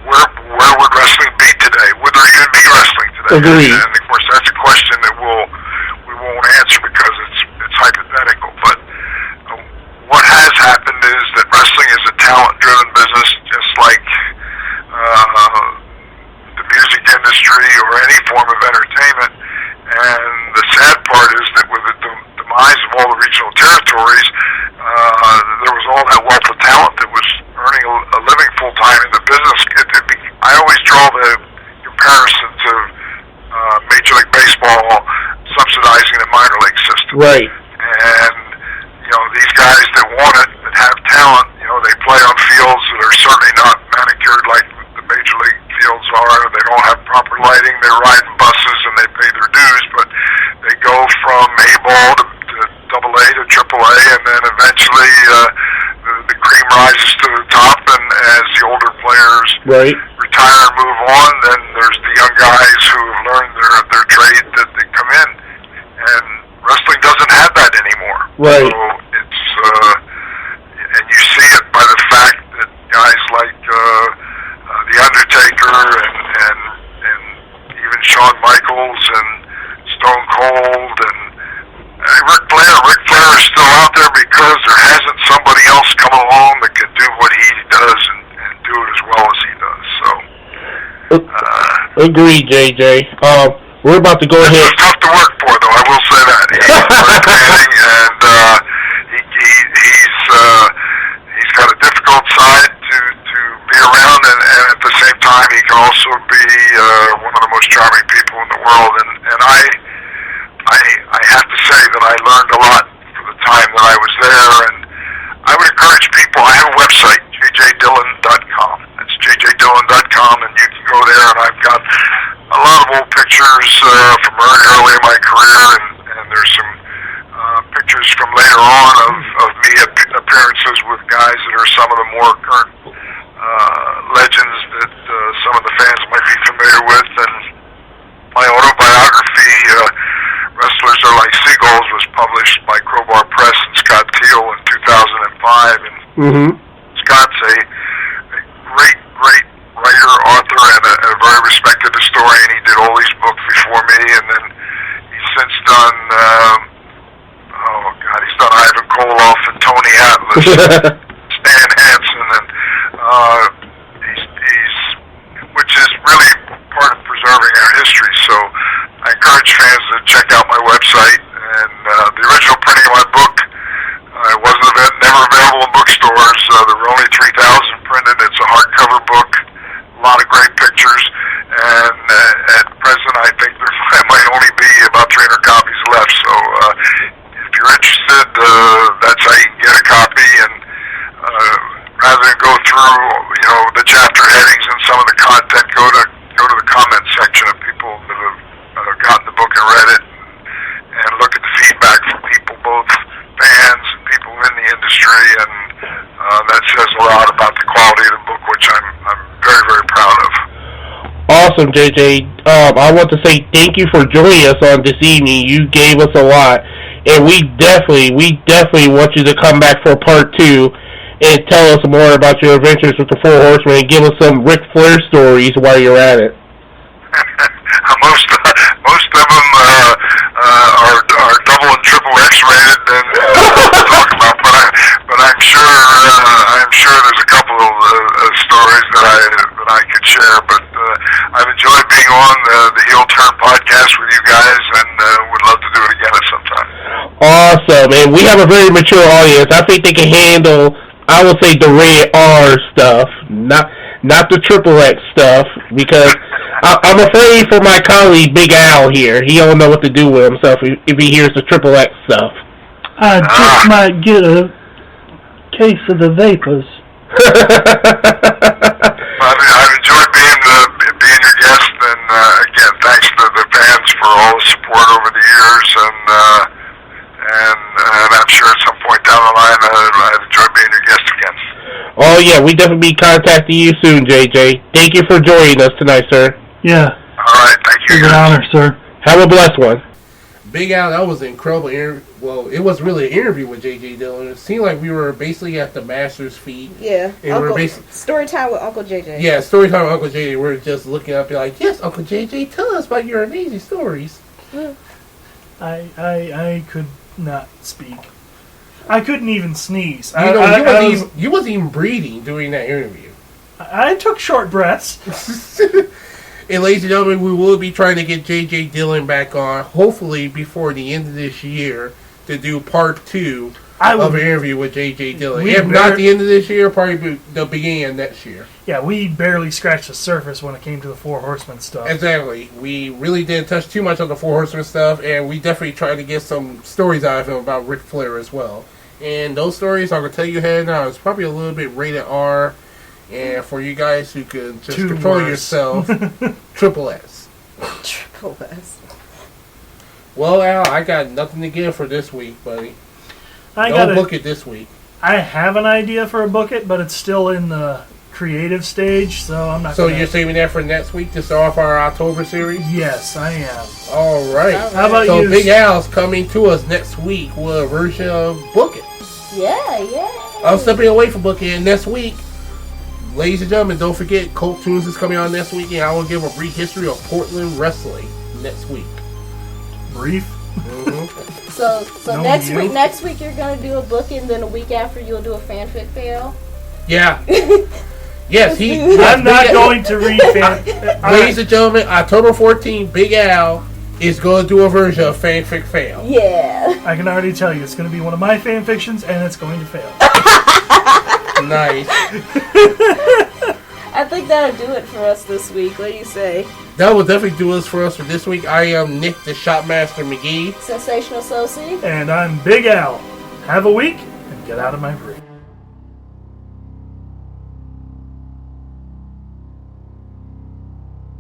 Speaker 4: where would wrestling be today? Would there even be wrestling today?
Speaker 2: Agreed.
Speaker 4: And of course, that's a question that we won't answer because it's hypothetical. But what has happened is that wrestling is a talent-driven business, just like the music industry or any form of entertainment. And the sad part is that with the demise of all the regional territories, there was all that wealth of talent that was earning a living full-time in the business. I always draw the comparison to Major League Baseball subsidizing the minor league system.
Speaker 2: Right.
Speaker 4: And, these guys that want it, that have talent, they play on fields that are certainly not manicured like the Major League fields are. They don't have proper lighting. They're riding buses and they pay their dues, but they go from A-ball to AA to AAA, and then eventually the cream rises to the top, and as the older players retire and move on, then there's the young guys who have learned their trade that they come in. And wrestling doesn't have that anymore.
Speaker 2: Right.
Speaker 4: So it's, and you see it by the fact that guys like The Undertaker and even Shawn Michaels and Stone Cold and Ric Flair is still out there because there hasn't somebody else come along that can do what he does
Speaker 2: Agreed, JJ. We're about to go ahead.
Speaker 4: He's tough to work for, though. I will say that. He's very demanding, and he's got a difficult side to be around, and at the same time, he can also be one of the most charming people in the world. And I have to say that I learned a lot for the time that I was there, and I would encourage people. I have a website, jjdillon.com. That's jjdillon.com, and you can go there, and I've got a lot of old pictures from early in my career, and there's some pictures from later on of me at appearances with guys that are some of the more current legends that some of the fans might be familiar with. And my autobiography, Wrestlers Are Like Seagulls, was published by Crowbar Press and Scott Teal in 2005. And Scott's a great writer, author, and a very respected historian. He did all these books before me, and then he's since done, he's done Ivan Koloff and Tony Atlas, Stan Hansen, and which is really part of preserving our history. So I encourage fans to check out my website, and the original printing of my book, it wasn't never available in bookstores. There were only 3,000 printed. It's a hardcover book, a lot of great pictures, and at present I think there might only be about 300 copies left. So if you're interested, that's how you can get a copy. And rather than go through the chapter headings and some of the content, go to the comment section of people that have gotten the book and read it, and look at the feedback from people, both fans and people in the industry, and that says a lot about the quality of the book, which I'm very, very proud of.
Speaker 2: Awesome, JJ. I want to say thank you for joining us on this evening. You gave us a lot, and we definitely want you to come back for part 2 and tell us more about your adventures with the Four Horsemen and give us some Ric Flair stories while you're at it.
Speaker 4: Most of them are double and triple X-rated, and talk about. But I'm sure there's a couple of stories that I could share. But I've enjoyed being on the Heel Turn podcast with you guys, and would love to do it again at some time.
Speaker 2: Awesome, and we have a very mature audience. I think they can handle, I would say, the rated R stuff, not the triple X stuff, because I'm afraid for my colleague Big Al here. He don't know what to do with himself if he hears the triple X stuff.
Speaker 3: I just might get a case of the vapors.
Speaker 4: I've enjoyed being your guest, and again, thanks to the fans for all the support over the years, and I'm sure at some point down the line I've enjoyed being your guest again.
Speaker 2: Oh yeah, we definitely be contacting you soon, JJ. Thank you for joining us tonight, sir.
Speaker 3: Yeah.
Speaker 4: All right, thank you.
Speaker 3: It's an honor, sir.
Speaker 2: Have a blessed one. Big Al, that was an incredible interview. Well, it was really an interview with J.J. Dillon. It seemed like we were basically at the master's feet.
Speaker 1: Yeah.
Speaker 2: And
Speaker 1: story time with Uncle J.J.
Speaker 2: Yeah, story time with Uncle J.J. We're just looking up and like, yes, Uncle J.J., tell us about your amazing stories.
Speaker 3: I could not speak. I couldn't even sneeze.
Speaker 2: You wasn't even breathing during that interview.
Speaker 3: I took short breaths.
Speaker 2: And ladies and gentlemen, we will be trying to get J.J. Dillon back on, hopefully before the end of this year, to do part 2 of an interview with J.J. Dillon. If not the end of this year, probably the beginning of next year.
Speaker 3: Yeah, we barely scratched the surface when it came to the Four Horsemen stuff.
Speaker 2: Exactly. We really didn't touch too much on the Four Horsemen stuff, and we definitely tried to get some stories out of him about Ric Flair as well. And those stories, I'm going to tell you ahead now, it's probably a little bit rated R. And for you guys who can just control yourself, triple S.
Speaker 1: Triple S.
Speaker 2: Well, Al, I got nothing to give for this week, buddy. Don't book it this week.
Speaker 3: I have an idea for a book it, but it's still in the creative stage, so I'm not.
Speaker 2: So you're saving that for next week to start off our October series?
Speaker 3: Yes, I am.
Speaker 2: All right.
Speaker 3: How about you?
Speaker 2: So Big Al's coming to us next week with a version of Book It.
Speaker 1: Yeah.
Speaker 2: I'm stepping away from Book It, and next week, ladies and gentlemen, don't forget, Colt Tunes is coming on next week, and I will give a brief history of Portland wrestling next week.
Speaker 3: Brief?
Speaker 1: Mm-hmm. So next week you're going to do a book, and then a week after you'll do a fanfic fail?
Speaker 2: Yeah. Yes,
Speaker 3: I'm not going to read fan.
Speaker 2: Ladies and gentlemen, October 14th, Big Al is going to do a version of Fanfic Fail.
Speaker 1: Yeah.
Speaker 3: I can already tell you, it's going to be one of my fan fictions, and it's going to fail.
Speaker 2: Nice.
Speaker 1: I think that'll do it for us this week. What do you say?
Speaker 2: That will definitely do us for us for this week. I am Nick the Shopmaster McGee.
Speaker 1: Sensational Soci.
Speaker 3: And I'm Big Al. Have a week, and get out of my brain.